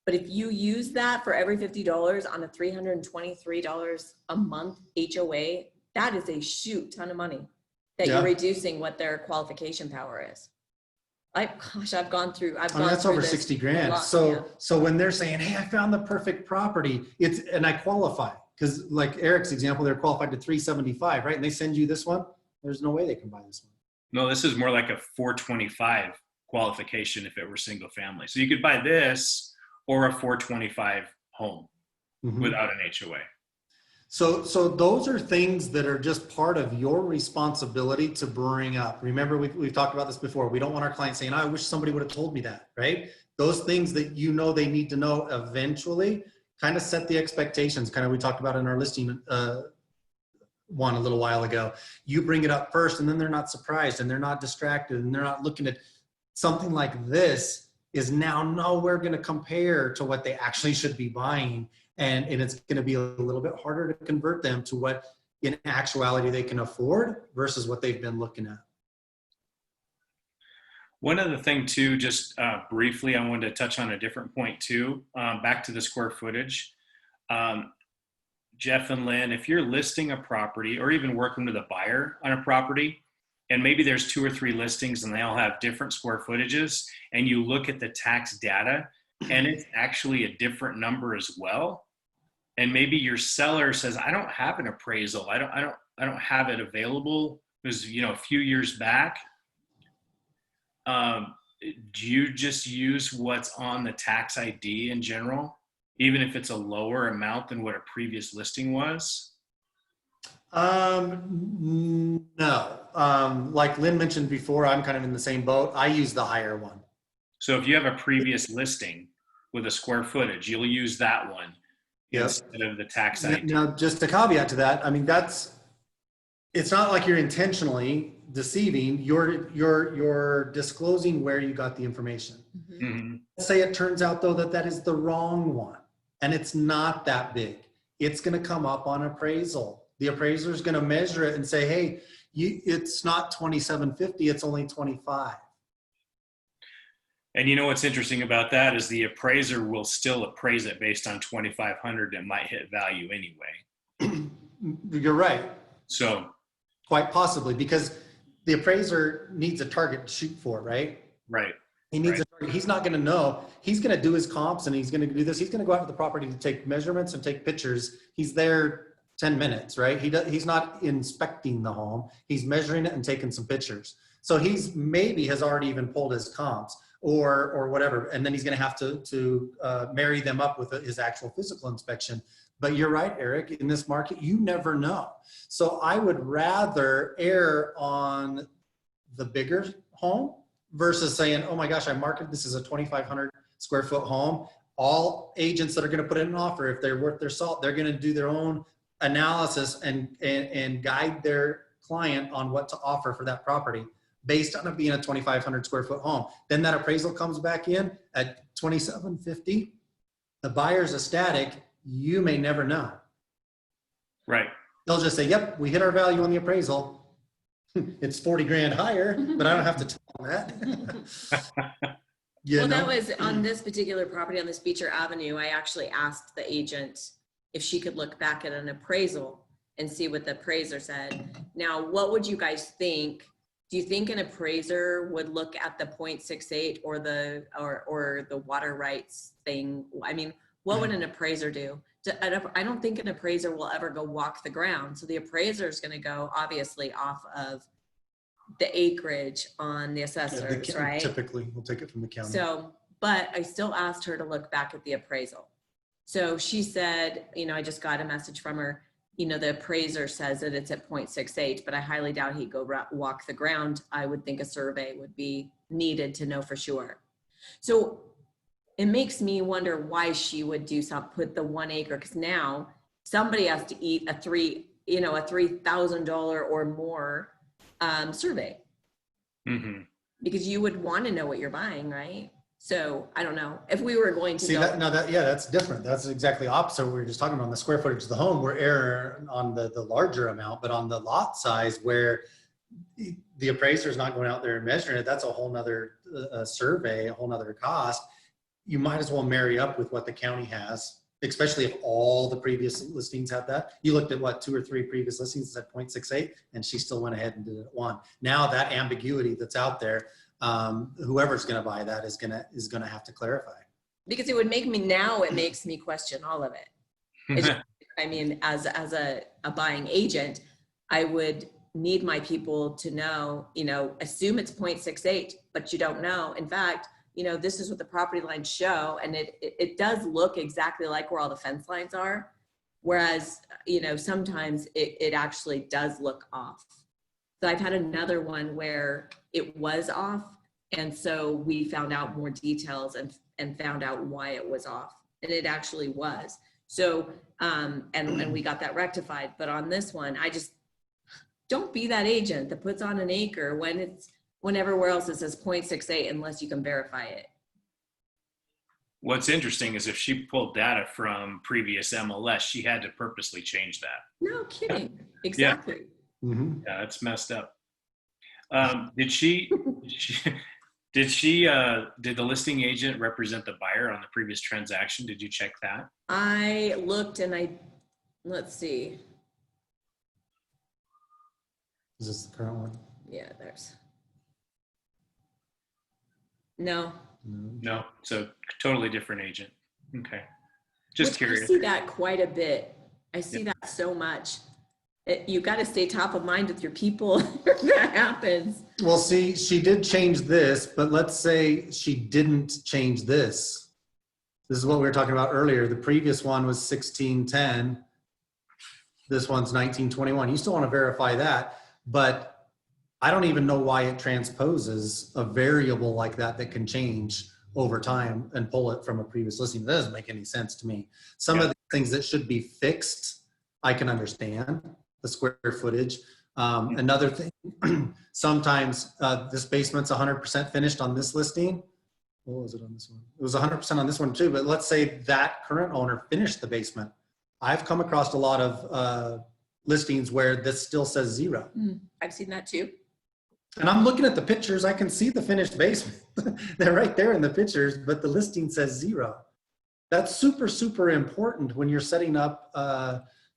But if you use that for every $50 on a $323 a month HOA, that is a shoot ton of money that you're reducing what their qualification power is. I've gone through. That's over 60 grand. So when they're saying, "Hey, I found the perfect property," and I qualify because, like Eric's example, they're qualified to 375, right? And they send you this one. There's no way they can buy this one. No, this is more like a 425 qualification if it were single family. So you could buy this or a 425 home without an HOA. So those are things that are just part of your responsibility to bring up. Remember, we've talked about this before. We don't want our clients saying, I wish somebody would have told me that, right? Those things that you know they need to know eventually, kind of set the expectations, kind of we talked about in our listing one a little while ago. You bring it up first and then they're not surprised and they're not distracted and they're not looking at something like this is now nowhere going to compare to what they actually should be buying. And it's going to be a little bit harder to convert them to what in actuality they can afford versus what they've been looking at. One other thing too, just briefly, I wanted to touch on a different point too, back to the square footage. Jeff and Lynn, if you're listing a property or even working with a buyer on a property, and maybe there's 2 or 3 listings and they all have different square footages, and you look at the tax data and it's actually a different number as well. And maybe your seller says, I don't have an appraisal. I don't have it available. It was, a few years back. Do you just use what's on the tax ID in general, even if it's a lower amount than what a previous listing was? No. Like Lynn mentioned before, I'm kind of in the same boat. I use the higher one. So if you have a previous listing with a square footage, you'll use that one instead of the tax ID. Now, just a caveat to that, I mean, it's not like you're intentionally deceiving. You're disclosing where you got the information. Mm-hmm. Let's say it turns out though that is the wrong one and it's not that big. It's going to come up on appraisal. The appraiser is going to measure it and say, hey, it's not 2750, it's only 25. And what's interesting about that is the appraiser will still appraise it based on 2,500 that might hit value anyway. You're right. So quite possibly, because the appraiser needs a target to shoot for, right? Right. He needs a target. He's not going to know. He's going to do his comps and he's going to do this. He's going to go out to the property to take measurements and take pictures. He's there 10 minutes, right? He's not inspecting the home. He's measuring it and taking some pictures. So he's maybe has already even pulled his comps or whatever. And then he's going to have to marry them up with his actual physical inspection. But you're right, Eric, in this market, you never know. So I would rather err on the bigger home versus saying, oh my gosh, I marketed this as a 2,500 square foot home. All agents that are going to put in an offer, if they're worth their salt, they're going to do their own analysis and guide their client on what to offer for that property based on it being a 2,500 square foot home. Then that appraisal comes back in at 2,750. The buyer's ecstatic. You may never know. Right. They'll just say, yep, we hit our value on the appraisal. It's 40 grand higher, but I don't have to tell them that. Well, that was on this particular property on this Beecher Avenue. I actually asked the agent if she could look back at an appraisal and see what the appraiser said. Now, what would you guys think? Do you think an appraiser would look at the 0.68 or the water rights thing? I mean, what would an appraiser do? I don't think an appraiser will ever go walk the ground. So the appraiser is going to go obviously off of the acreage on the assessors, right? Typically, we'll take it from the county. So, but I still asked her to look back at the appraisal. So she said, I just got a message from her, the appraiser says that it's at 0.68, but I highly doubt he'd go walk the ground. I would think a survey would be needed to know for sure. So it makes me wonder why she would put the 1 acre, because now somebody has to eat a $3,000 or more survey. Mm-hmm. Because you would want to know what you're buying, right? So I don't know if we were going to that's different. That's exactly opposite. We were just talking about the square footage of the home. We're erring on the larger amount, but on the lot size where the appraiser is not going out there and measuring it, that's a whole nother survey, a whole nother cost. You might as well marry up with what the county has, especially if all the previous listings had that. You looked at what, 2 or 3 previous listings at 0.68, and she still went ahead and did it at 1. Now that ambiguity that's out there, whoever's going to buy that is going to have to clarify. Because it makes me question all of it. I mean, as a buying agent, I would need my people to know, assume it's 0.68, but you don't know. In fact, this is what the property lines show, and it does look exactly like where all the fence lines are. Whereas, sometimes it actually does look off. So I've had another one where it was off. And so we found out more details and found out why it was off, and it actually was. So, and we got that rectified. But on this one, I just don't be that agent that puts on an acre when everywhere else it says 0.68 unless you can verify it. What's interesting is if she pulled data from previous MLS, she had to purposely change that. No kidding. Exactly. Yeah. Mm-hmm. Yeah, that's messed up. Did the listing agent represent the buyer on the previous transaction? Did you check that? I looked and let's see. Is this the current one? Yeah, no. No, so totally different agent. Okay, just curious. I see that quite a bit. I see that so much. You got to stay top of mind with your people if that happens. Well, see, she did change this, but let's say she didn't change this. This is what we were talking about earlier. The previous one was 1610. This one's 1921. You still want to verify that, but I don't even know why it transposes a variable like that can change over time and pull it from a previous listing. That doesn't make any sense to me. Some of the things that should be fixed, I can understand. The square footage. Another thing, sometimes this basement's 100% finished on this listing. What was it on this one? It was 100% on this one too, but let's say that current owner finished the basement. I've come across a lot of listings where this still says 0. I've seen that too. And I'm looking at the pictures, I can see the finished basement. They're right there in the pictures, but the listing says 0. That's super, super important when you're setting up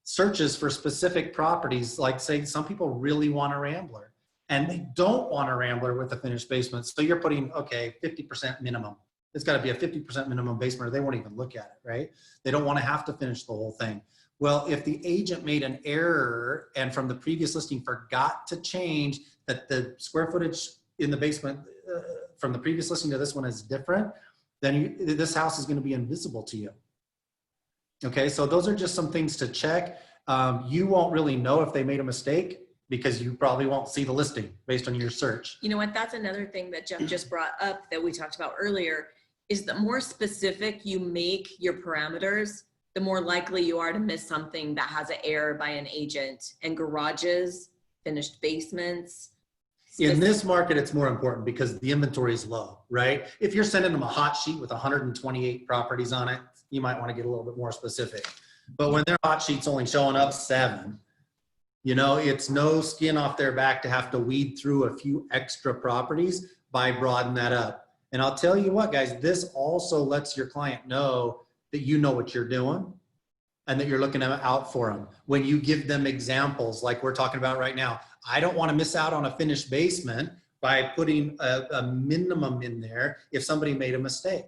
searches for specific properties. Like say some people really want a Rambler and they don't want a Rambler with a finished basement. So you're putting, okay, 50% minimum. It's got to be a 50% minimum basement or they won't even look at it, right? They don't want to have to finish the whole thing. Well, if the agent made an error and from the previous listing forgot to change that the square footage in the basement from the previous listing to this one is different, then this house is going to be invisible to you. Okay, so those are just some things to check. You won't really know if they made a mistake because you probably won't see the listing based on your search. You know what, that's another thing that Jeff just brought up that we talked about earlier, is the more specific you make your parameters, the more likely you are to miss something that has an error by an agent. And garages, finished basements, In this market, it's more important because the inventory is low, right? If you're sending them a hot sheet with 128 properties on it, you might want to get a little bit more specific. But when their hot sheet's only showing up 7, you know, it's no skin off their back to have to weed through a few extra properties by broadening that up. And I'll tell you what, guys, this also lets your client know that you know what you're doing and that you're looking out for them. When you give them examples like we're talking about right now, I don't want to miss out on a finished basement by putting a minimum in there if somebody made a mistake.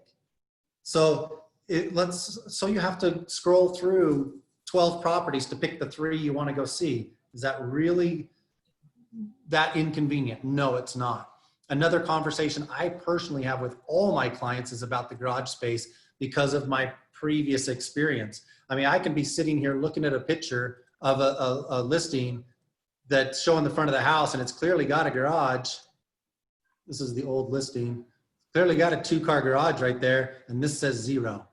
So you have to scroll through 12 properties to pick the 3 you want to go see. Is that really that inconvenient? No, it's not. Another conversation I personally have with all my clients is about the garage space because of my previous experience. I mean, I can be sitting here looking at a picture of a listing that's showing the front of the house and it's clearly got a garage. This is the old listing. Clearly got a 2-car garage right there, and this says 0.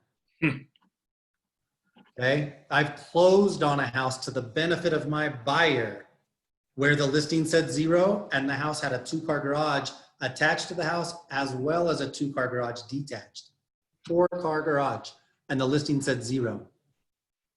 Okay, I've closed on a house to the benefit of my buyer where the listing said 0 and the house had a 2-car garage attached to the house as well as a 2-car garage detached. 4-car garage, and the listing said 0.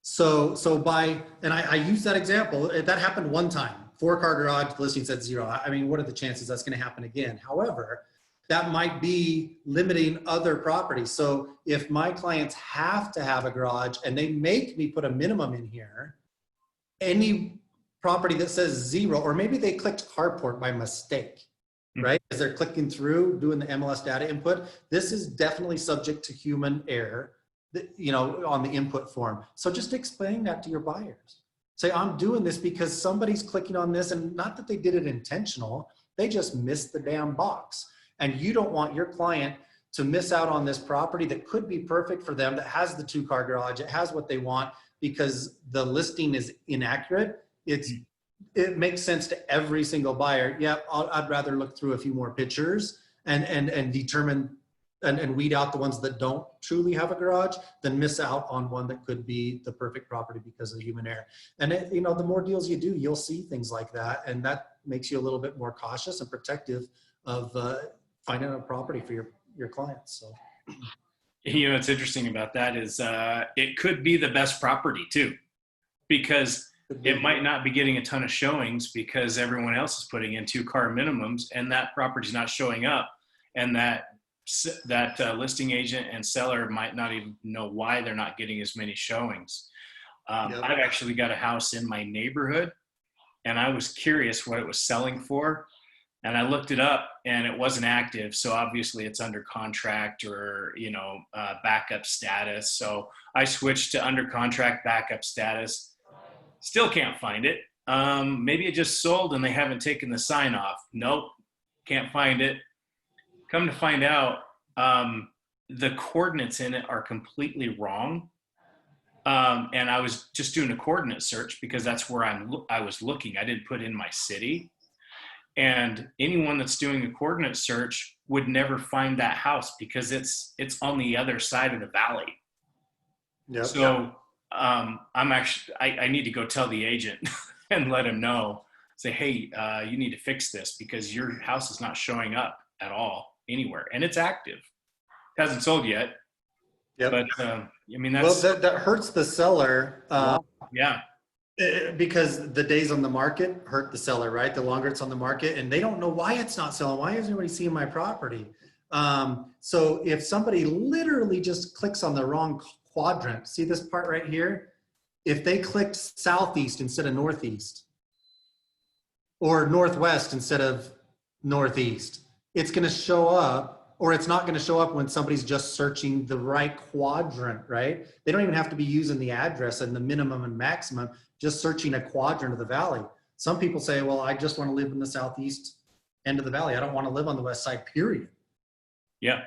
So I use that example. That happened one time. 4-car garage, the listing said 0. I mean, what are the chances that's going to happen again? However, that might be limiting other properties. So if my clients have to have a garage and they make me put a minimum in here, any property that says 0, or maybe they clicked carport by mistake, right? As they're clicking through, doing the MLS data input, this is definitely subject to human error, you know, on the input form. So just explain that to your buyers. Say, I'm doing this because somebody's clicking on this, and not that they did it intentional, they just missed the damn box. And you don't want your client to miss out on this property that could be perfect for them, that has the 2-car garage, it has what they want, because the listing is inaccurate. It makes sense to every single buyer. Yeah, I'd rather look through a few more pictures and determine and weed out the ones that don't truly have a garage than miss out on one that could be the perfect property because of human error. And you know, the more deals you do, you'll see things like that, and that makes you a little bit more cautious and protective of finding a property for your clients. So, you know, what's interesting about that is it could be the best property too, because it might not be getting a ton of showings because everyone else is putting in 2-car minimums, and that property's not showing up, and that listing agent and seller might not even know why they're not getting as many showings. I've actually got a house in my neighborhood, and I was curious what it was selling for. And I looked it up, and it wasn't active. So obviously it's under contract or, you know, backup status. So I switched to under contract backup status. Still can't find it. Maybe it just sold and they haven't taken the sign off. Nope, can't find it. Come to find out, the coordinates in it are completely wrong. And I was just doing a coordinate search because that's where I was looking. I didn't put in my city. And anyone that's doing a coordinate search would never find that house because it's on the other side of the valley. Yep. So I need to go tell the agent and let him know. Say, hey, you need to fix this because your house is not showing up at all anywhere, and it's active. It hasn't sold yet. Yep. But I mean, that's that hurts the seller. Yeah. Because the days on the market hurt the seller, right? The longer it's on the market, and they don't know why it's not selling. Why isn't anybody seeing my property? So if somebody literally just clicks on the wrong quadrant, see this part right here? If they clicked southeast instead of northeast, or northwest instead of northeast, it's going to show up, or it's not going to show up when somebody's just searching the right quadrant, right? They don't even have to be using the address and the minimum and maximum, just searching a quadrant of the valley. Some people say, well, I just want to live in the southeast end of the valley. I don't want to live on the west side, period. Yeah.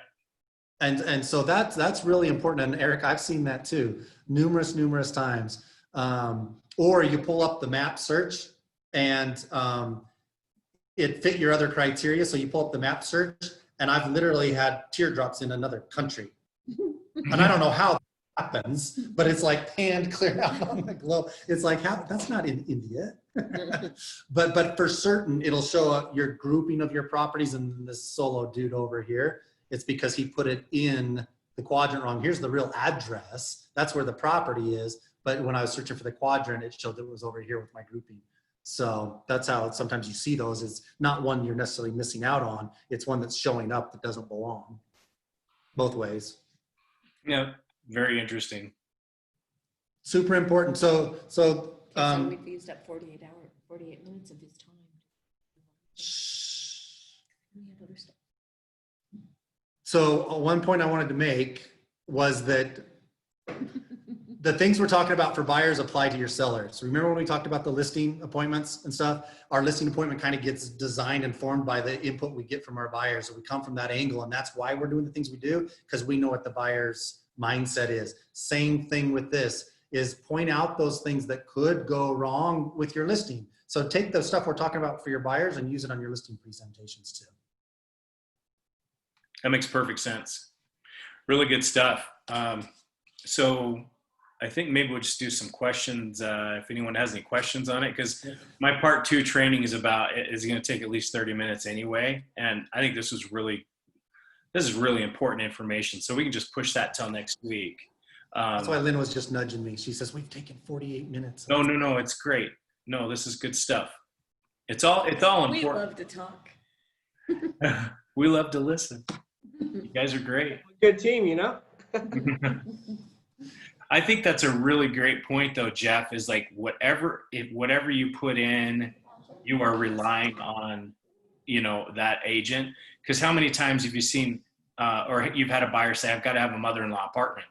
And so that's really important. And Eric, I've seen that too, numerous times. Or you pull up the map search and it fit your other criteria. So you pull up the map search, and I've literally had teardrops in another country. And I don't know how that happens, but it's like panned clear out on the globe. It's like, that's not in India. But for certain, it'll show up your grouping of your properties, and this solo dude over here, it's because he put it in the quadrant wrong. Here's the real address. That's where the property is. But when I was searching for the quadrant, it showed that it was over here with my grouping. So that's how sometimes you see those. It's not one you're necessarily missing out on. It's one that's showing up that doesn't belong. Both ways. Yeah, very interesting. Super important. So we've used up 48 minutes of his time. We have other stuff. So one point I wanted to make was that the things we're talking about for buyers apply to your sellers. Remember when we talked about the listing appointments and stuff? Our listing appointment kind of gets designed and formed by the input we get from our buyers. So we come from that angle, and that's why we're doing the things we do, because we know what the buyer's mindset is. Same thing with this, is point out those things that could go wrong with your listing. So take the stuff we're talking about for your buyers and use it on your listing presentations too. That makes perfect sense. Really good stuff. So I think maybe we'll just do some questions if anyone has any questions on it, because my part 2 training is going to take at least 30 minutes anyway. And I think this is really important information. So we can just push that till next week. That's why Lynn was just nudging me. She says, we've taken 48 minutes. No, it's great. No, this is good stuff. It's all important. We love to talk. We love to listen. You guys are great. Good team, you know? I think that's a really great point though, Jeff, is like whatever you put in, you are relying on, that agent. Because how many times have you seen, or you've had a buyer say, I've got to have a mother-in-law apartment.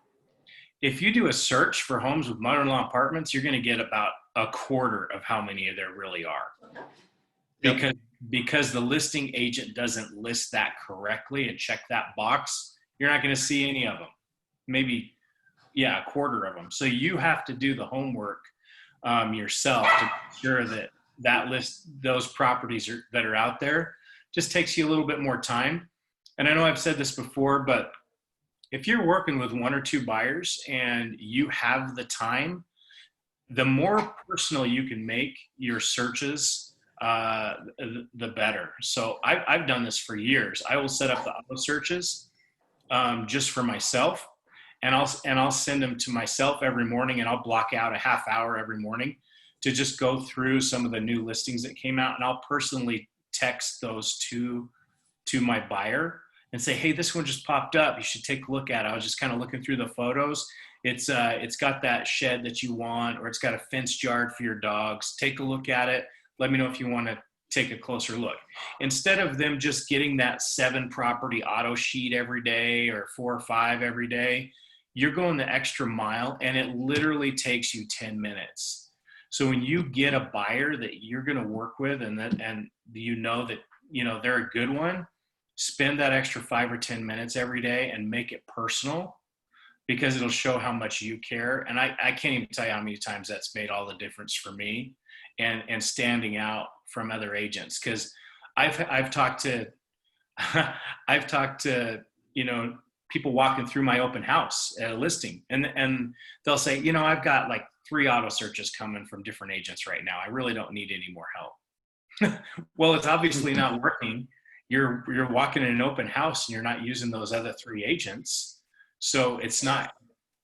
If you do a search for homes with mother-in-law apartments, you're going to get about a quarter of how many there really are. Because the listing agent doesn't list that correctly and check that box, you're not going to see any of them. Maybe, a quarter of them. So you have to do the homework yourself to make sure that those properties that are out there just takes you a little bit more time. And I know I've said this before, but if you're working with 1 or 2 buyers and you have the time, the more personal you can make your searches, the better. So I've done this for years. I will set up the auto searches just for myself, and I'll send them to myself every morning, and I'll block out a half hour every morning to just go through some of the new listings that came out, and I'll personally text those to my buyer and say, hey, this one just popped up. You should take a look at it. I was just kind of looking through the photos. It's got that shed that you want, or it's got a fenced yard for your dogs. Take a look at it. Let me know if you want to take a closer look. Instead of them just getting that 7 property auto sheet every day or 4 or 5 every day, you're going the extra mile, and it literally takes you 10 minutes. So when you get a buyer that you're going to work with and they're a good one, spend that extra 5 or 10 minutes every day and make it personal, because it'll show how much you care. And I can't even tell you how many times that's made all the difference for me and standing out from other agents. Because I've talked to people walking through my open house at a listing, and they'll say, I've got like 3 auto searches coming from different agents right now. I really don't need any more help. Well, it's obviously not working. You're walking in an open house and you're not using those other 3 agents. So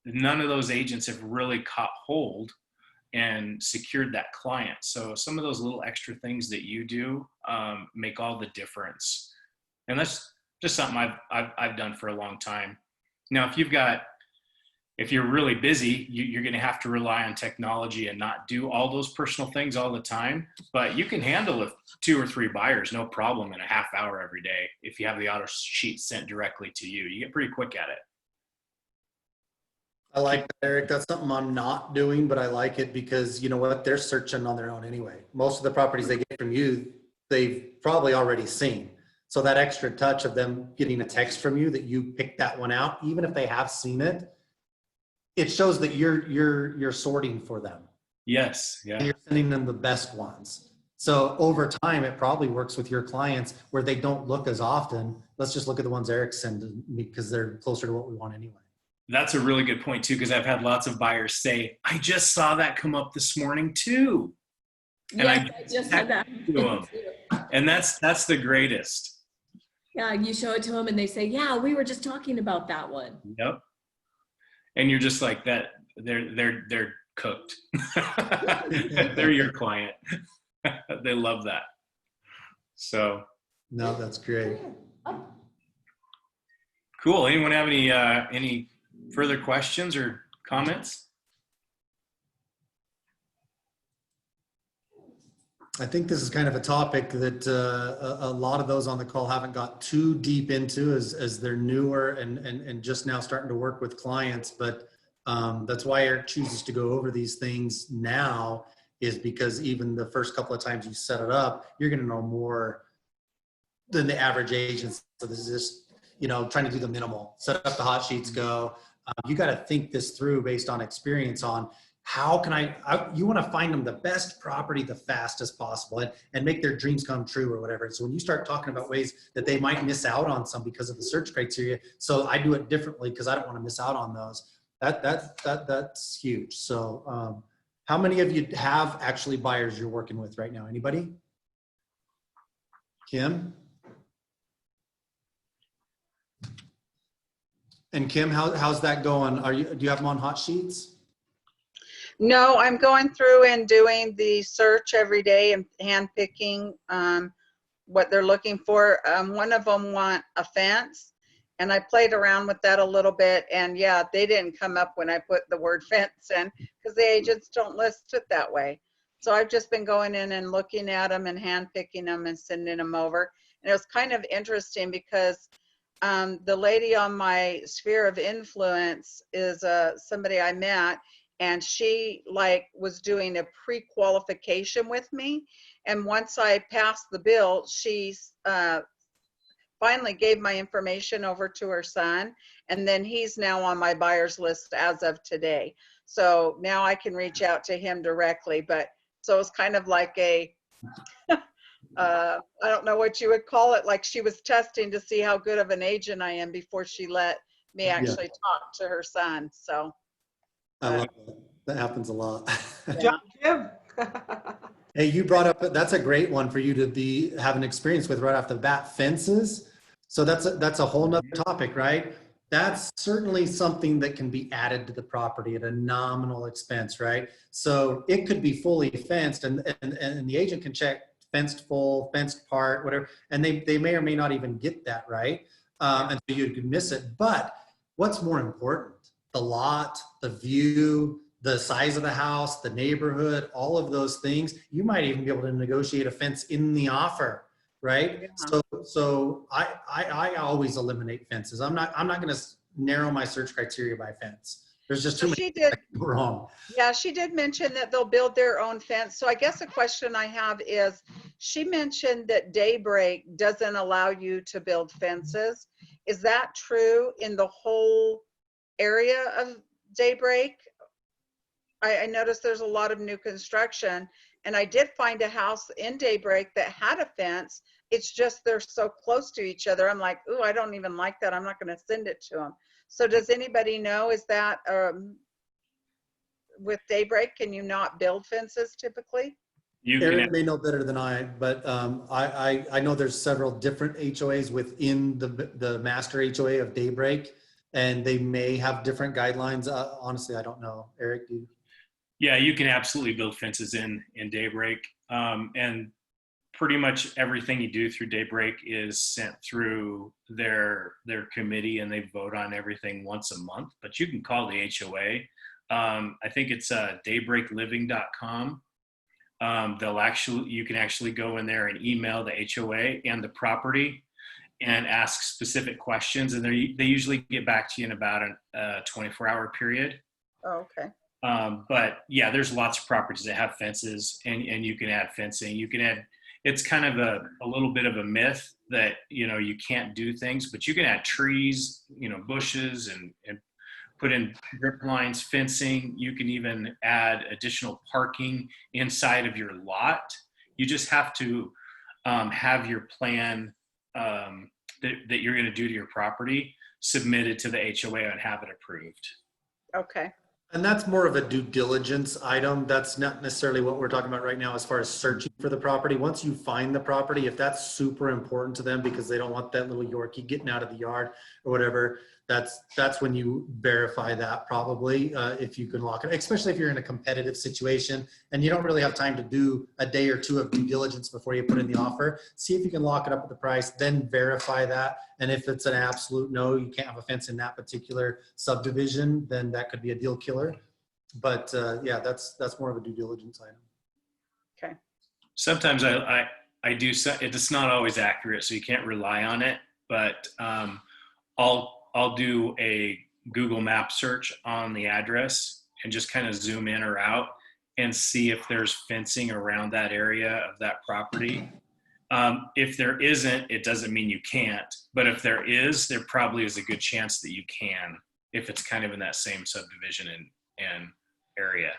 none of those agents have really caught hold and secured that client. So some of those little extra things that you do make all the difference. And that's just something I've done for a long time. Now, if you're really busy, you're going to have to rely on technology and not do all those personal things all the time. But you can handle 2 or 3 buyers, no problem, in a half hour every day. If you have the auto sheet sent directly to you, you get pretty quick at it. I like that, Eric. That's something I'm not doing, but I like it because you know what? They're searching on their own anyway. Most of the properties they get from you, they've probably already seen. So that extra touch of them getting a text from you that you picked that one out, even if they have seen it, it shows that you're sorting for them. Yes. Yeah. And you're sending them the best ones. So over time, it probably works with your clients where they don't look as often. Let's just look at the ones Eric sent me because they're closer to what we want anyway. That's a really good point too, because I've had lots of buyers say, I just saw that come up this morning too. And Yes, I just had that. to them. And that's the greatest. Yeah, you show it to them and they say, yeah, we were just talking about that one. Yep. And you're just like that. They're cooked. They're your client. They love that. So No, that's great. cool. Anyone have any further questions or comments? I think this is kind of a topic that a lot of those on the call haven't got too deep into as they're newer and just now starting to work with clients. But that's why Eric chooses to go over these things now, is because even the first couple of times you set it up, you're going to know more than the average agent. So this is just, trying to do the minimal, set up the hot sheets, go. You got to think this through based on experience on how can you want to find them the best property the fastest possible and make their dreams come true or whatever. So when you start talking about ways that they might miss out on some because of the search criteria, so I do it differently because I don't want to miss out on those. That's huge. So how many of you have actually buyers you're working with right now? Anybody? Kim? And Kim, how's that going? Do you have them on hot sheets? No, I'm going through and doing the search every day and handpicking what they're looking for. One of them want a fence, and I played around with that a little bit. And yeah, they didn't come up when I put the word fence in because the agents don't list it that way. So I've just been going in and looking at them and handpicking them and sending them over. And it was kind of interesting because the lady on my sphere of influence is somebody I met. And she was doing a pre-qualification with me. And once I passed the bill, she finally gave my information over to her son. And then he's now on my buyer's list as of today. So now I can reach out to him directly. But so it's kind of like a, I don't know what you would call it. Like she was testing to see how good of an agent I am before she let me actually talk to her son. So. I love that. That happens a lot. John Kim. Hey, you brought up, that's a great one for you to have an experience with right off the bat, fences. So that's a whole nother topic, right? That's certainly something that can be added to the property at a nominal expense, right? So it could be fully fenced and the agent can check fenced full, fenced part, whatever, and they may or may not even get that, right? And so you could miss it. But what's more important? The lot, the view, the size of the house, the neighborhood, all of those things. You might even be able to negotiate a fence in the offer, right? Yeah. So I always eliminate fences. I'm not going to narrow my search criteria by fence. There's just too many things wrong. Yeah, she did mention that they'll build their own fence. So I guess a question I have is, she mentioned that Daybreak doesn't allow you to build fences. Is that true in the whole area of Daybreak? I noticed there's a lot of new construction, and I did find a house in Daybreak that had a fence. It's just they're so close to each other. I'm like, ooh, I don't even like that. I'm not going to send it to them. So does anybody know, is that with Daybreak, can you not build fences typically? Eric may know better than I, but I know there's several different HOAs within the master HOA of Daybreak, and they may have different guidelines. Honestly, I don't know. Eric, do you? Yeah, you can absolutely build fences in Daybreak. And pretty much everything you do through Daybreak is sent through their committee, and they vote on everything once a month. But you can call the HOA. I think it's daybreakliving.com. You can actually go in there and email the HOA and the property and ask specific questions, and they usually get back to you in about a 24-hour period. Oh, okay. But yeah, there's lots of properties that have fences, and you can add fencing. You can add, it's kind of a little bit of a myth that, you can't do things, but you can add trees, bushes and put in drip lines, fencing. You can even add additional parking inside of your lot. You just have to have your plan that you're going to do to your property submitted to the HOA and have it approved. Okay. And that's more of a due diligence item. That's not necessarily what we're talking about right now as far as searching for the property. Once you find the property, if that's super important to them because they don't want that little Yorkie getting out of the yard or whatever, that's when you verify that probably, if you can lock it, especially if you're in a competitive situation and you don't really have time to do a day or two of due diligence before you put in the offer. See if you can lock it up at the price, then verify that. And if it's an absolute no, you can't have a fence in that particular subdivision, then that could be a deal killer. But yeah, that's more of a due diligence item. Okay. Sometimes I do, it's not always accurate, so you can't rely on it, but I'll do a Google map search on the address and just kind of zoom in or out and see if there's fencing around that area of that property. If there isn't, it doesn't mean you can't, but if there is, there probably is a good chance that you can, if it's kind of in that same subdivision and area.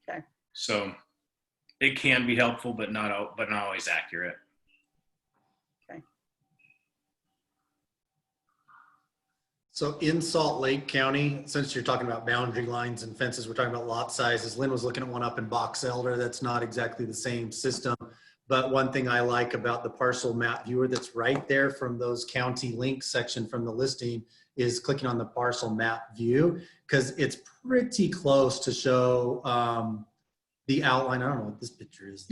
Okay. So it can be helpful, but not always accurate. So in Salt Lake County, since you're talking about boundary lines and fences, we're talking about lot sizes. Lynn was looking at one up in Box Elder. That's not exactly the same system. But one thing I like about the parcel map viewer that's right there from those county links section from the listing is clicking on the parcel map view, because it's pretty close to show the outline. I don't know what this picture is.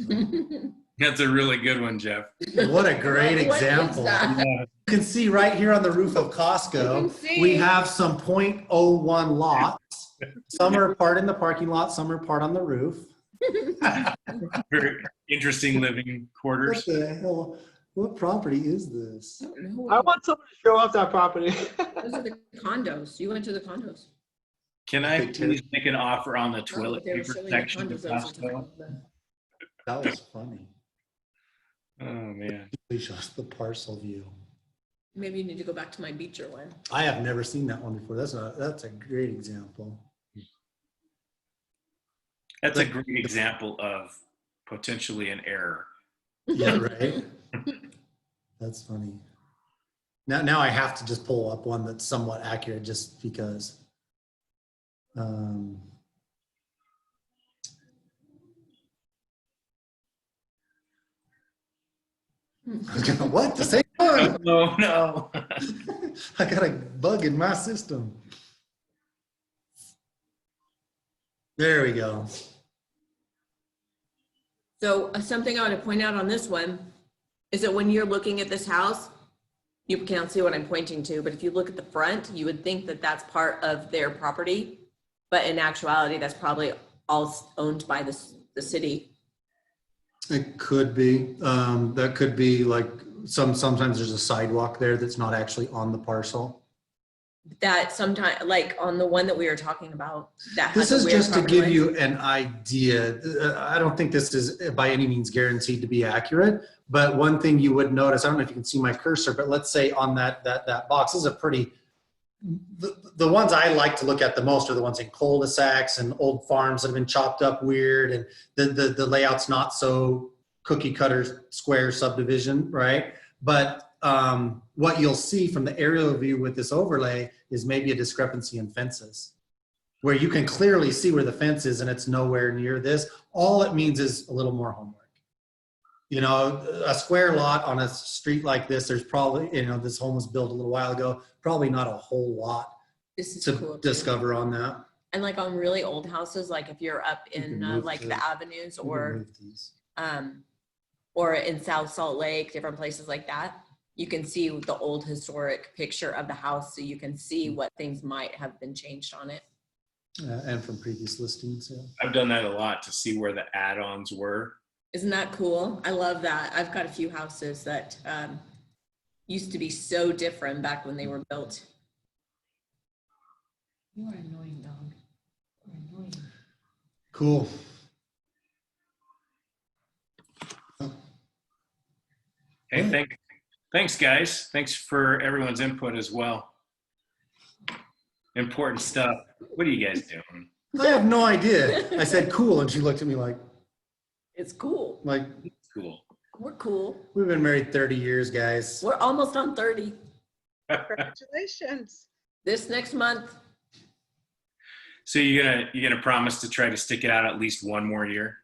That's a really good one, Jeff. What a great example. You can see right here on the roof of Costco, we have some 0.01 lots. Some are part in the parking lot, some are part on the roof. Very interesting living quarters. What the hell? What property is this? I want someone to show off that property. Those are the condos. You went to the condos. Can I please make an offer on the Oh, toilet they were paper showing the section of condos I was Costco? talking about. That was funny. Oh man. Please show us the parcel view. Maybe you need to go back to my Beecher one. I have never seen that one before. That's a great example. That's a great example of potentially an error. Yeah, right. That's funny. Now I have to just pull up one that's somewhat accurate just because. What? The same one? Oh no. I got a bug in my system. There we go. So something I want to point out on this one is that when you're looking at this house, you can't see what I'm pointing to, but if you look at the front, you would think that that's part of their property. But in actuality, that's probably all owned by the city. It could be. That could be like sometimes there's a sidewalk there that's not actually on the parcel. That sometimes, like on the one that we were talking about, that has This is a weird just to property give line. you an idea. I don't think this is by any means guaranteed to be accurate, but one thing you would notice, I don't know if you can see my cursor, but let's say on that box, this is a pretty, the ones I like to look at the most are the ones in cul-de-sacs and old farms that have been chopped up weird, and the layout's not so cookie cutter square subdivision, right? But what you'll see from the aerial view with this overlay is maybe a discrepancy in fences, where you can clearly see where the fence is and it's nowhere near this. All it means is a little more homework. You know, a square lot on a street like this, there's probably, you know, this home was built a little while ago, probably not a whole lot This is to cool too. discover on that. And like on really old houses, like if you're up You can in move like to- the avenues You can or move these. or in South Salt Lake, different places like that, you can see the old historic picture of the house, so you can see what things might have been changed on it. And from previous listings. Yeah. I've done that a lot to see where the add-ons were. Isn't that cool? I love that. I've got a few houses that used to be so different back when they were built. You are annoying, dog. You're annoying. Cool. Hey, thanks guys. Thanks for everyone's input as well. Important stuff. What are you guys doing? I have no idea. I said cool, and she looked at me like It's cool. Cool. We're cool. we've been married 30 years, guys. We're almost on 30 Congratulations. this next month. So you're gonna promise to try to stick it out at least one more year?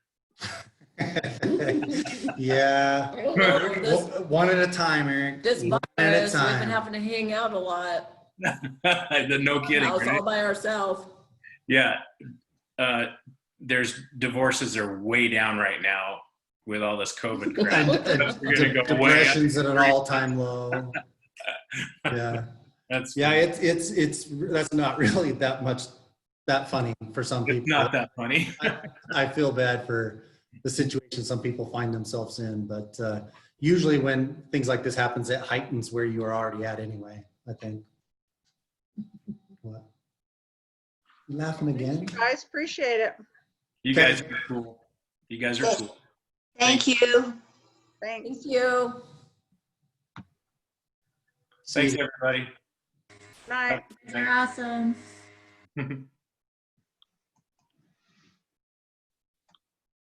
Yeah. I don't know, this, One at a time, Eric. this One at a virus, we've been time. having to hang out a lot. No kidding, House right? all by ourselves. Yeah. There's divorces are way down right now with all this COVID crap. And We're gonna go away. depression's at an all-time low. Yeah. That's Yeah, it's that's not really that funny for some people. it's not that funny. I feel bad for the situation some people find themselves in, but usually when things like this happens, it heightens where you are already at anyway, I think. What? You laughing again? Guys, appreciate it. You guys are cool. You guys are cool. Thank you. Thanks. Thank you. Thanks, everybody. Night. You're awesome.